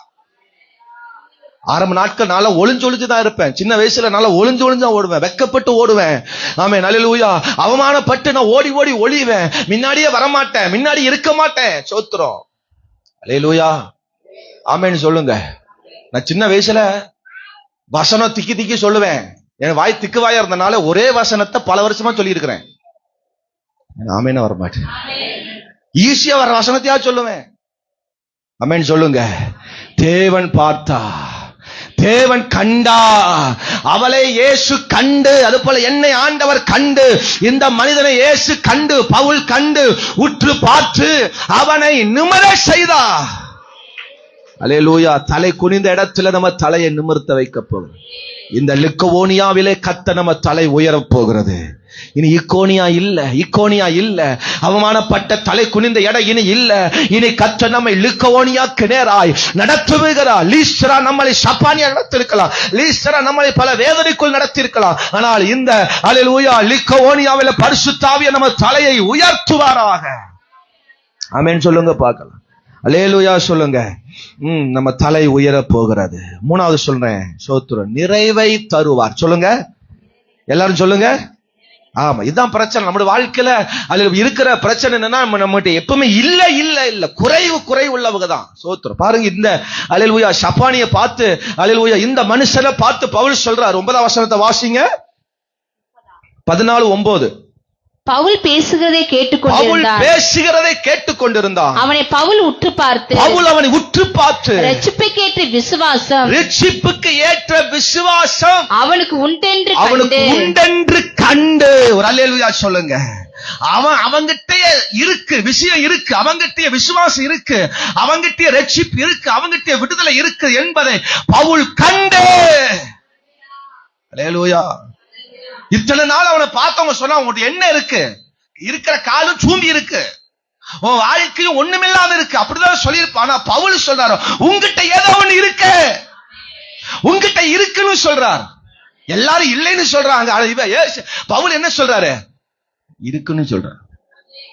ஆரம்ப நாட்கள் நாள ஒளிஞ்சுதான் இருப்பேன். சின்ன வயசுல நாள ஒளிஞ்சு ஓடுவேன். வெக்கப்பட்டு ஓடுவேன். ஆமென், அல்லேலூயா. அவமானப்பட்டு நான் ஓடி ஒளிவேன். முன்னாடியே வரமாட்டேன், முன்னாடி இருக்க மாட்டேன். சோத்திரம். அல்லேலூயா, ஆமென் சொல்லுங்க. நான் சின்ன வயசுல வசனம் திக்கி சொல்லுவேன். என் வாய் திக்குவாயா இருந்தனால ஒரே வசனத்தை பல வருஷமா சொல்லி இருக்கிறேன். ஆமென் வரமாட்டேன். ஈஸியா வர வசனத்தையா சொல்லுவேன். ஆமென் சொல்லுங்க. தேவன் பார்த்தா, தேவன் கண்டா, அவளை இயேசு கண்டு, அது போல என்னை ஆண்டவர் கண்டு, இந்த மனிதனை இயேசு கண்டு, பவுல் கண்டு, உற்று பார்த்து அவனை நிமிர செய்தா. அல்லேலூயா. தலை குனிந்த இடத்துல நம்ம தலையை நிமிர்த்த வைக்க போகிறோம். இந்த லிக்கவோனியாவிலே கத்த நம்ம தலை உயரப் போகிறது. இனி இக்கோனியா இல்ல. அவமானப்பட்ட தலை குனிந்த இடம் இனி இல்ல. இனி கத்த நம்மை லிக்கவோனியாக்கு நேராய் நடத்துகிறார். லீஸ்டரா நம்மளை சப்பானியா நடத்திருக்கலாம். லீஸ்டரா நம்மளை பல வேதனைக்குள் நடத்திருக்கலாம். ஆனால் இந்த அல்லேலூயா லிக்கவோனியாவில பரிசுத்த ஆவியானவர் நம்ம தலையை உயர்த்துவாராக. ஆமென் சொல்லுங்க பார்க்கலாம். அல்லேலூயா சொல்லுங்க. நம்ம தலை உயர போகிறது. மூணாவது சொல்றேன், சோத்திரம், நிறைவை தருவார். சொல்லுங்க, எல்லாரும் சொல்லுங்க. ஆமா, இதுதான் பிரச்சனை நம்முடைய வாழ்க்கையில. அதுல இருக்கிற பிரச்சனை என்னன்னா, நம்மகிட்ட எப்பவுமே இல்ல குறைவு உள்ளவங்க தான். சோத்திரம். பாருங்க, இந்த அல்லேலூயா ஷப்பானிய பார்த்து, அல்லேலூயா இந்த மனுஷனை பார்த்து பவுல் சொல்றார். 9ஆம் வசனத்தை வாசிங்க. 14:9. பவுல் பேசுகிறதை கேட்டுக்கொண்டிருந்தான். அவனை பவுல் உற்று பார்த்து ரட்சிப்புக்கு ஏற்ற விசுவாசம் அவனுக்கு உண்டென்று கண்டு. ஒரு அல்லேலூயா சொல்லுங்க. அவங்கிட்ட இருக்கு, விஷயம் இருக்கு, அவங்கிட்ட விசுவாசம் இருக்கு, அவங்கிட்ட ரட்சிப்பு இருக்கு, அவங்கிட்ட விடுதலை இருக்கு என்பதை பவுல் கண்டு. அல்லேலூயா. இத்தனை நாள் அவனை பார்த்தவங்க சொன்னா, உங்கள்கிட்ட என்ன இருக்கு? இருக்கிற காலும் சூம்பி இருக்கு, உன் வாழ்க்கையும் ஒண்ணுமில்லாம இருக்கு, அப்படிதான் சொல்லியிருப்பான். ஆனா பவுல் சொல்றாரு, உங்ககிட்ட ஏதோ ஒண்ணு இருக்கு, உங்ககிட்ட இருக்குன்னு சொல்றார். எல்லாரும் இல்லைன்னு சொல்றாங்க. பவுல் என்ன சொல்றாரு? இருக்குன்னு சொல்றாரு.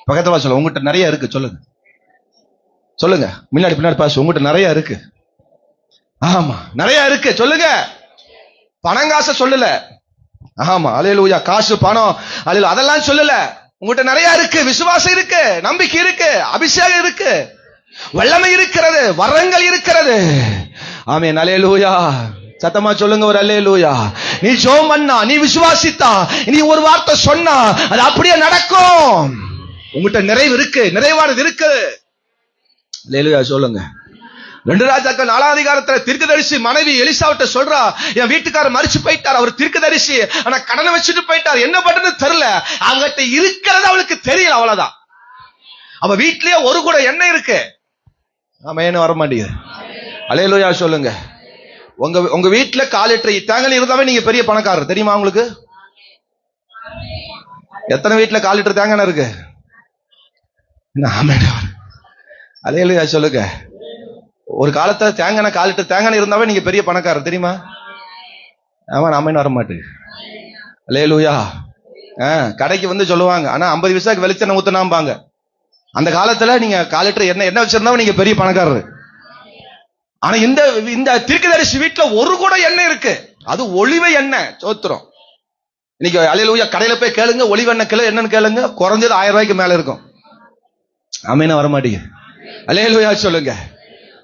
பக்கத்துல சொல்ல, உங்ககிட்ட நிறைய இருக்கு. சொல்லுங்க. பின்னாடி பாசு, உங்ககிட்ட நிறைய இருக்கு. ஆமா, நிறைய இருக்கு. சொல்லுங்க. பணங்காச சொல்லல. ஆமா, அல்லேலூயா. காசு, பணம், அல்லேலூயா, அதெல்லாம் சொல்லல. உங்ககிட்ட நிறைய இருக்கு. விசுவாசம் இருக்கு, நம்பிக்கை இருக்கு, அபிஷேகம் இருக்கு, வல்லமை இருக்கிறது, வரங்கள் இருக்கிறது. ஆமென், அல்லேலூயா. சத்தமா சொல்லுங்க ஒரு அல்லேலூயா. நீ ஜெபம் பண்ணா, நீ விசுவாசித்தா, நீ ஒரு வார்த்தை சொன்னா, அது அப்படியே நடக்கும். உங்ககிட்ட நிறைவு இருக்கு, நிறைவானது இருக்கு. அல்லேலூயா சொல்லுங்க. 2 ராஜாக்கள் 4ஆம் அதிகாரத்துல தீர்க்கதரிசி மனைவி எலிசாவிட்ட சொல்றா, என் வீட்டுக்காரர் மரிச்சு போயிட்டார், அவர் தீர்க்கதரிசி, ஆனா கடனை வச்சுட்டு போயிட்டார், என்ன பண்றது தெரியல. அவங்கிட்ட இருக்கிறது அவளுக்கு தெரியல, அவ்வளவுதான். அவ வீட்லயே ஒரு கூட எண்ணெய் இருக்கு. ஆமா, என்ன வர மாட்டேங்குது. அல்லேலூயா சொல்லுங்க. உங்க வீட்டுல 4 லிட்டர் தேங்காய் இருந்தாவே நீங்க பெரிய பணக்காரர், தெரியுமா உங்களுக்கு? எத்தனை வீட்டுல 4 லிட்டர் தேங்காய் இருக்கு? அல்லேலூயா சொல்லுங்க. ஒரு காலத்துல தேங்காய் 4 லிட்டர் தேங்காய் இருந்தாவே நீங்க பெரிய பணக்காரர், தெரியுமா? ஆமா, நாம வர மாட்டேன். அல்லேலூயா. கடைக்கு வந்து சொல்லுவாங்க, ஆனா 50 பைசாக்கு வெளிச்செண்ணெய் ஊத்துனாம்பாங்க. அந்த காலத்துல நீங்க 4 லிட்டர் என்ன வச்சிருந்தாலும் நீங்க பெரிய பணக்காரர். ஆனா இந்த தீர்க்கதரிசி வீட்டுல ஒரு கூட எண்ணெய் இருக்கு. அது ஒளிவ எண்ணெய். சோத்திரம். இன்னைக்கு அல்லேலூயா கடையில போய் கேளுங்க, ஒளிவ எண்ணெய் கிலோ என்னன்னு கேளுங்க, குறைஞ்சது 1000 ரூபாய்க்கு மேல இருக்கும். ஆமீனா வர மாட்டேங்குது. அல்லேலூயா சொல்லுங்க.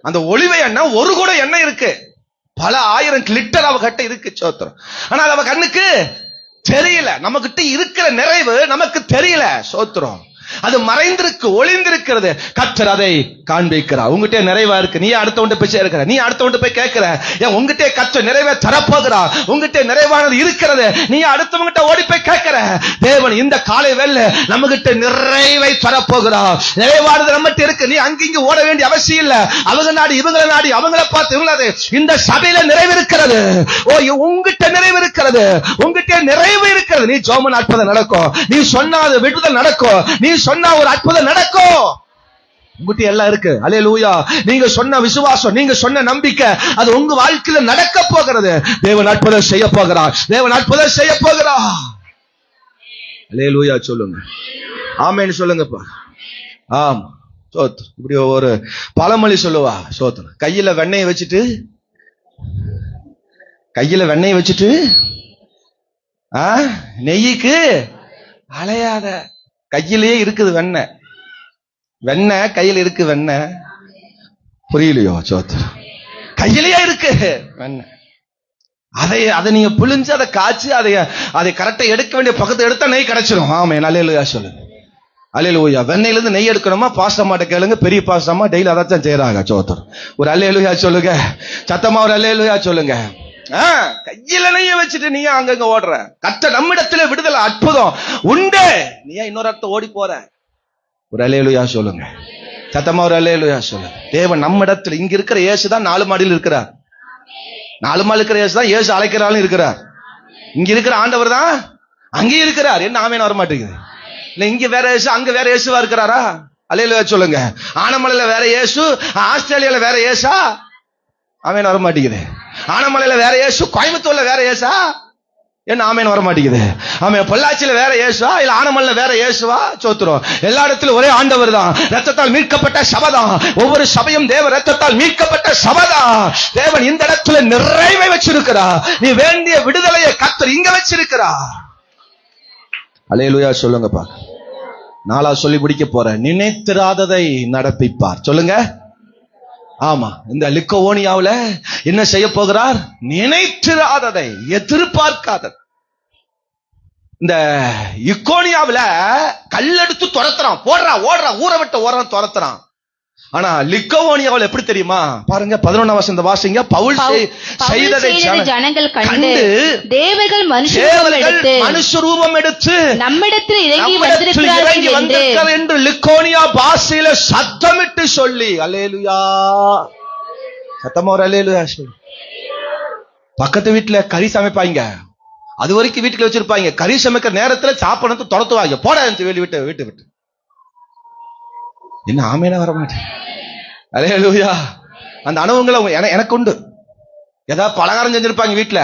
அந்த ஒளிவ எண்ணெய் ஒரு கூட எண்ணெய் இருக்கு, பல 1000 லிட்டர் அவகிட்ட இருக்கு. சோத்திரம். ஆனா அவ கண்ணுக்கு தெரியல. நமக்கிட்ட இருக்கிற நிறைவு நமக்கு தெரியல. சோத்திரம். அது மறைந்திருக்கு, ஒளிந்திருக்கிறது. கர்த்தர் அதை காண்பிக்கிறார். உங்ககிட்ட நிறைவா இருக்கு, நீ அடுத்தவன்ட்ட போய் சேர்க்கிற, நீ அடுத்தவன்ட்ட போய் கேட்கிற, ஏன் உங்ககிட்ட கர்த்தர் நிறைவே தரப்போகிறா, உங்ககிட்ட நிறைவானது இருக்கிறது, நீ அடுத்தவங்கிட்ட ஓடி போய் கேட்கிற. தேவன் இந்த காலை வேளை நம்ம கிட்ட நிறைவை தரப்போகிறா. நிறைவானது நம்மகிட்ட இருக்கு. நீ அங்கிங்க ஓட வேண்டிய அவசியம் இல்ல. அவங்க நாடி இவங்களை நாடி, அவங்கள பார்த்து இவங்களது. இந்த சபையில நிறைவு இருக்கிறது. ஓ, உங்ககிட்ட நிறைவு இருக்கிறது, உங்ககிட்ட நிறைவு இருக்கிறது. நீ ஜோமன் அற்புதம் நடக்கும், நீ சொன்ன விடுதல் நடக்கும், நீ சொன்னா ஒரு அற்புதம் நடக்கும். உங்ககிட்ட எல்லாம் இருக்கு. அல்லேலூயா. நீங்க சொன்ன விசுவாசம், நீங்க சொன்ன நம்பிக்கை, அது உங்க வாழ்க்கையில நடக்க போகிறது. தேவன் அற்புதம் செய்ய போகிறார். தேவன் அற்புதம் செய்ய போகிறார். அல்லேலூயா சொல்லுங்க. ஆமென் சொல்லுங்கப்பா. ஆம். சோத்திரம். இப்படி ஒரு பழமொழி சொல்லுவா. சோத்திரம். கையில வெண்ணெய் வச்சுட்டு நெய்யுக்கு அலையாத. கையிலேயே இருக்குது வெண்ணெய் கையில இருக்கு. வெண்ணெய் புரியலையோ? சோத்திரம். கையிலேயே இருக்கு வெண்ணெய். அதை நீங்க புளிஞ்சு அதை காய்ச்சி அதை கரெக்டா எடுக்க வேண்டிய பக்கத்தை எடுத்தா நெய் கிடைச்சிடும். ஆமென். அல்லேலூயா சொல்லுங்க. அல்லேலூயா. வெண்ணெயில இருந்து நெய் எடுக்கணுமா? பாஸ்டமாட்ட கேளுங்க, பெரிய பாஸ்டமா டெய்லி அதான் செய்யறாங்க. சோத்திரம். ஒரு அல்லேலூயா சொல்லுங்க. சத்தமா ஒரு அல்லேலூயா சொல்லுங்க. கையில நெய்ய வச்சுட்டு நீ அங்கங்க ஓடுற. கர்த்தர் நம்மிடத்துல விடுதலை அற்புதம் உண்டு. நீ இன்னொரு இடத்த ஓடி போற. ஒரு அல்லேலூயா சொல்லுங்க. சத்தமா ஒரு அல்லேலூயா சொல்லுங்க. தேவன் நம்மிடத்துல, இங்க இருக்கிற இயேசுதான் 4 மாடியில் இருக்கிறார். 4 மாடியில் இருக்கிற இயேசுதான் இயேசு அழைக்கிறாலும் இருக்கிறார். இங்க இருக்கிற ஆண்டவர் தான் அங்கேயும் இருக்கிறார். என்ன ஆமேன் வர மாட்டேங்குது? இல்ல இங்க வேற இயேசு, அங்க வேற இயேசுவா இருக்கிறாரா? அல்லேலூயா சொல்லுங்க. ஆனமலையில வேற இயேசு, ஆஸ்திரேலியால வேற இயேசா? ஆமேன் வர மாட்டேங்குது. ஆனமலையில வேற இயேசு, கோயம்புத்தூர்ல வேற இயேசா? என்ன ஆமேன் வர மாட்டேங்குது? ஆமென். பொள்ளாச்சியில வேற இயேசுவா, இல்ல ஆனமல்ல வேற இயேசுவா? சோத்திரம். எல்லா இடத்திலும் ஒரே ஆண்டவர் தான். ரத்தத்தால் மீட்கப்பட்ட சபைதான். ஒவ்வொரு சபையும் தேவ ரத்தத்தால் மீட்கப்பட்ட சபைதான். தேவன் இந்த இடத்துல நிறைவை வச்சிருக்கிறார். நீ வேண்டிய விடுதலையை கர்த்தர் இங்க வச்சிருக்கிறார். அல்லேலூயா சொல்லுங்கப்பா. 4 சொல்லி முடிக்க போறேன். நினைத்திராததை நடப்பிப்பார். சொல்லுங்க. ஆமா. இந்த லிக்கவோனியாவுல என்ன செய்ய போகிறார்? நினைத்திராததை, எதிர்பார்க்காதது. இந்த இக்கோனியாவுல கல்லெடுத்து துரத்துறான், போடுறான், ஓடுறான், ஊரை விட்டு ஓடுறான், துரத்துறான். ஆனா லிக்கவோனியாவுல எப்படி தெரியுமா? பாருங்க 11ஆம் வசனம் வாசிங்க. பவுல் செய்ததை ஜனங்கள் கண்டு தேவர்கள் மனுஷ ரூபம் எடுத்து நம்மிடத்தில் இறங்கி வந்திருக்கிறார்கள் என்று லிக்கோனியா பாஷையில சத்தமிட்டு சொல்லி. அல்லேலூயா. சத்தமா ஒரு அல்லேலூயா சொல்லு. பக்கத்து வீட்டுல கறி சமைப்பாங்க, அது வரைக்கும் வீட்டுல வச்சிருப்பாங்க. கறி சமைக்கிற நேரத்துல சாப்பிடத்து துரத்துவாங்க. போட வீட்டு விட்டு. என்ன ஆமேனா வர மாட்டேன்? அல்லேலூயா. அந்த அனுபவங்களை எனக்கு உண்டு. ஏதாவது பலகாரம் செஞ்சிருப்பாங்க வீட்டுல,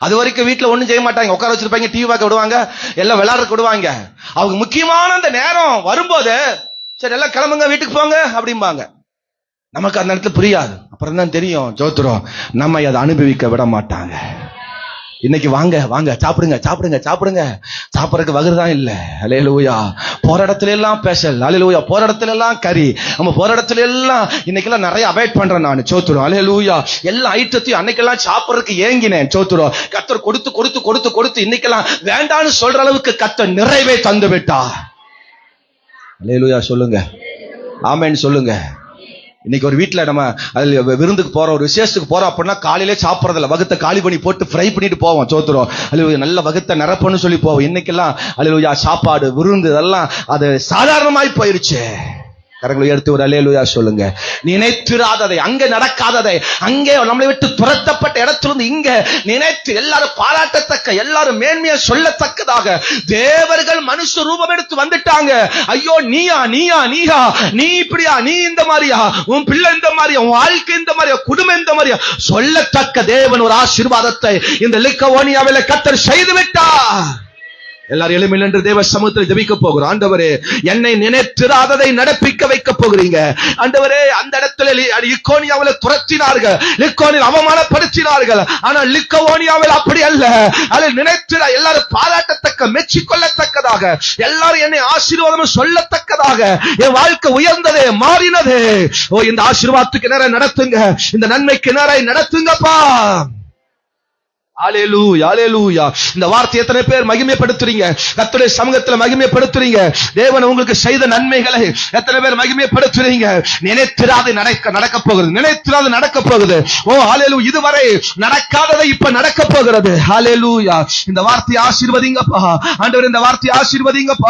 அது வரைக்கும் வீட்டுல ஒண்ணும் செய்ய மாட்டாங்க. உட்கார வச்சிருப்பாங்க, டிவி பார்க்க விடுவாங்க, எல்லாம் விளையாடுறதுக்கு விடுவாங்க. அவங்க முக்கியமான அந்த நேரம் வரும்போது, சரி எல்லாம் கிளம்புங்க வீட்டுக்கு போங்க அப்படிம்பாங்க. நமக்கு அந்த இடத்துல புரியாது. அப்புறம் தான் தெரியும். ஜோத்திரம். நம்ம அதை அனுபவிக்க விட மாட்டாங்க. இன்னைக்கு வாங்க சாப்பிடுங்க சாப்பிடறதுக்கு வகுதான் இல்ல. அல்லேலூயா. போற இடத்துல எல்லாம் ஸ்பெஷல். அல்லேலூயா. போற இடத்துல எல்லாம் கறி. நம்ம போற இடத்துல எல்லாம் இன்னைக்கெல்லாம் நிறைய அவாய்ட் பண்றேன் நான். சோத்துரும். அல்லேலூயா. எல்லா ஐட்டத்தையும் அன்னைக்கெல்லாம் சாப்பிடறதுக்கு ஏங்கினேன். சோத்துரும். கர்த்தர் கொடுத்து இன்னைக்கெல்லாம் வேண்டான்னு சொல்ற அளவுக்கு கர்த்தர் நிறைவே தந்து விட்டா. அல்லேலூயா சொல்லுங்க. ஆமென் சொல்லுங்க. இன்னைக்கு ஒரு வீட்டுல நம்ம விருந்துக்கு போறோம், ஒரு விசேஷத்துக்கு போறோம் அப்படின்னா காலையிலே சாப்பிடறதில்ல, வகுத்தை காலி பண்ணி போட்டு ஃப்ரை பண்ணிட்டு போவோம். சோத்துரும். அல்லேலூயா. நல்ல வகுத்தை நிரப்பன்னு சொல்லி போவோம். இன்னைக்கெல்லாம் அல்லேலூயா சாப்பாடு விருந்து இதெல்லாம் அது சாதாரணமாய் போயிருச்சு. கரங்களை எடுத்து ஒரு அல்லேலூயா சொல்லுங்க. நினைத்திராததை, அங்க நடக்காததை, அங்கே நம்மளை விட்டு துரத்தப்பட்ட இடத்திலிருந்து இங்க நினைத்து எல்லாரும் பாராட்டத்தக்க, எல்லாரும் மேன்மையா சொல்லத்தக்கதாக தேவர்கள் மனுஷ ரூபம் எடுத்து வந்துட்டாங்க. ஐயோ நீயா, நீ இப்படியா, நீ இந்த மாதிரியா, உன் பிள்ளை இந்த மாதிரியா, உன் வாழ்க்கை இந்த மாதிரியா, குடும்பம் இந்த மாதிரியா சொல்லத்தக்க தேவன் ஒரு ஆசீர்வாதத்தை இந்த லிக்கவோனியாவில கர்த்தர் செய்து விட்டார். எல்லாரும் எளிமையில் என்று தேவ சமூகத்தில் ஜெபிக்க போகிறோம். ஆண்டவரே, என்னை நினைத்திராததை நடப்பிக்க வைக்க போகிறீங்க. ஆண்டவரே, அந்த இடத்துல லிக்கோனியாவில் துரத்தினார்கள், லிக்கோனில் அவமானப்படுத்தினார்கள். ஆனால் லிக்கோனியாவில் அப்படி அல்ல. அதில் நினைத்திர எல்லாரும் பாராட்டத்தக்க, மெச்சிக்கொள்ளத்தக்கதாக, எல்லாரும் என்னை ஆசீர்வாதம் சொல்லத்தக்கதாக என் வாழ்க்கை உயர்ந்ததே, மாறினதே. ஓ, இந்த ஆசீர்வாதத்துக்கு நேரம் நடத்துங்க, இந்த நன்மைக்கு நேரம் நடத்துங்கப்பா. அல்லேலூயா, அல்லேலூயா. இந்த வார்த்தை எத்தனை பேர் மகிமைப்படுத்துறீங்க? கர்த்தருடைய சமூகத்துல மகிமைப்படுத்துறீங்க. தேவன் உங்களுக்கு செய்த நன்மைகளை எத்தனை பேர் மகிமைப்படுத்துறீங்க? நினைத்திராது நடக்க போகுது, நினைத்திராது நடக்க போகுது. ஓ அல்லேலூயா, இதுவரை நடக்காததை இப்ப நடக்க போகிறது. அல்லேலூயா. இந்த வார்த்தையை ஆசீர்வதிங்கப்பா. ஆண்டவரே, இந்த வார்த்தையை ஆசீர்வதிங்கப்பா.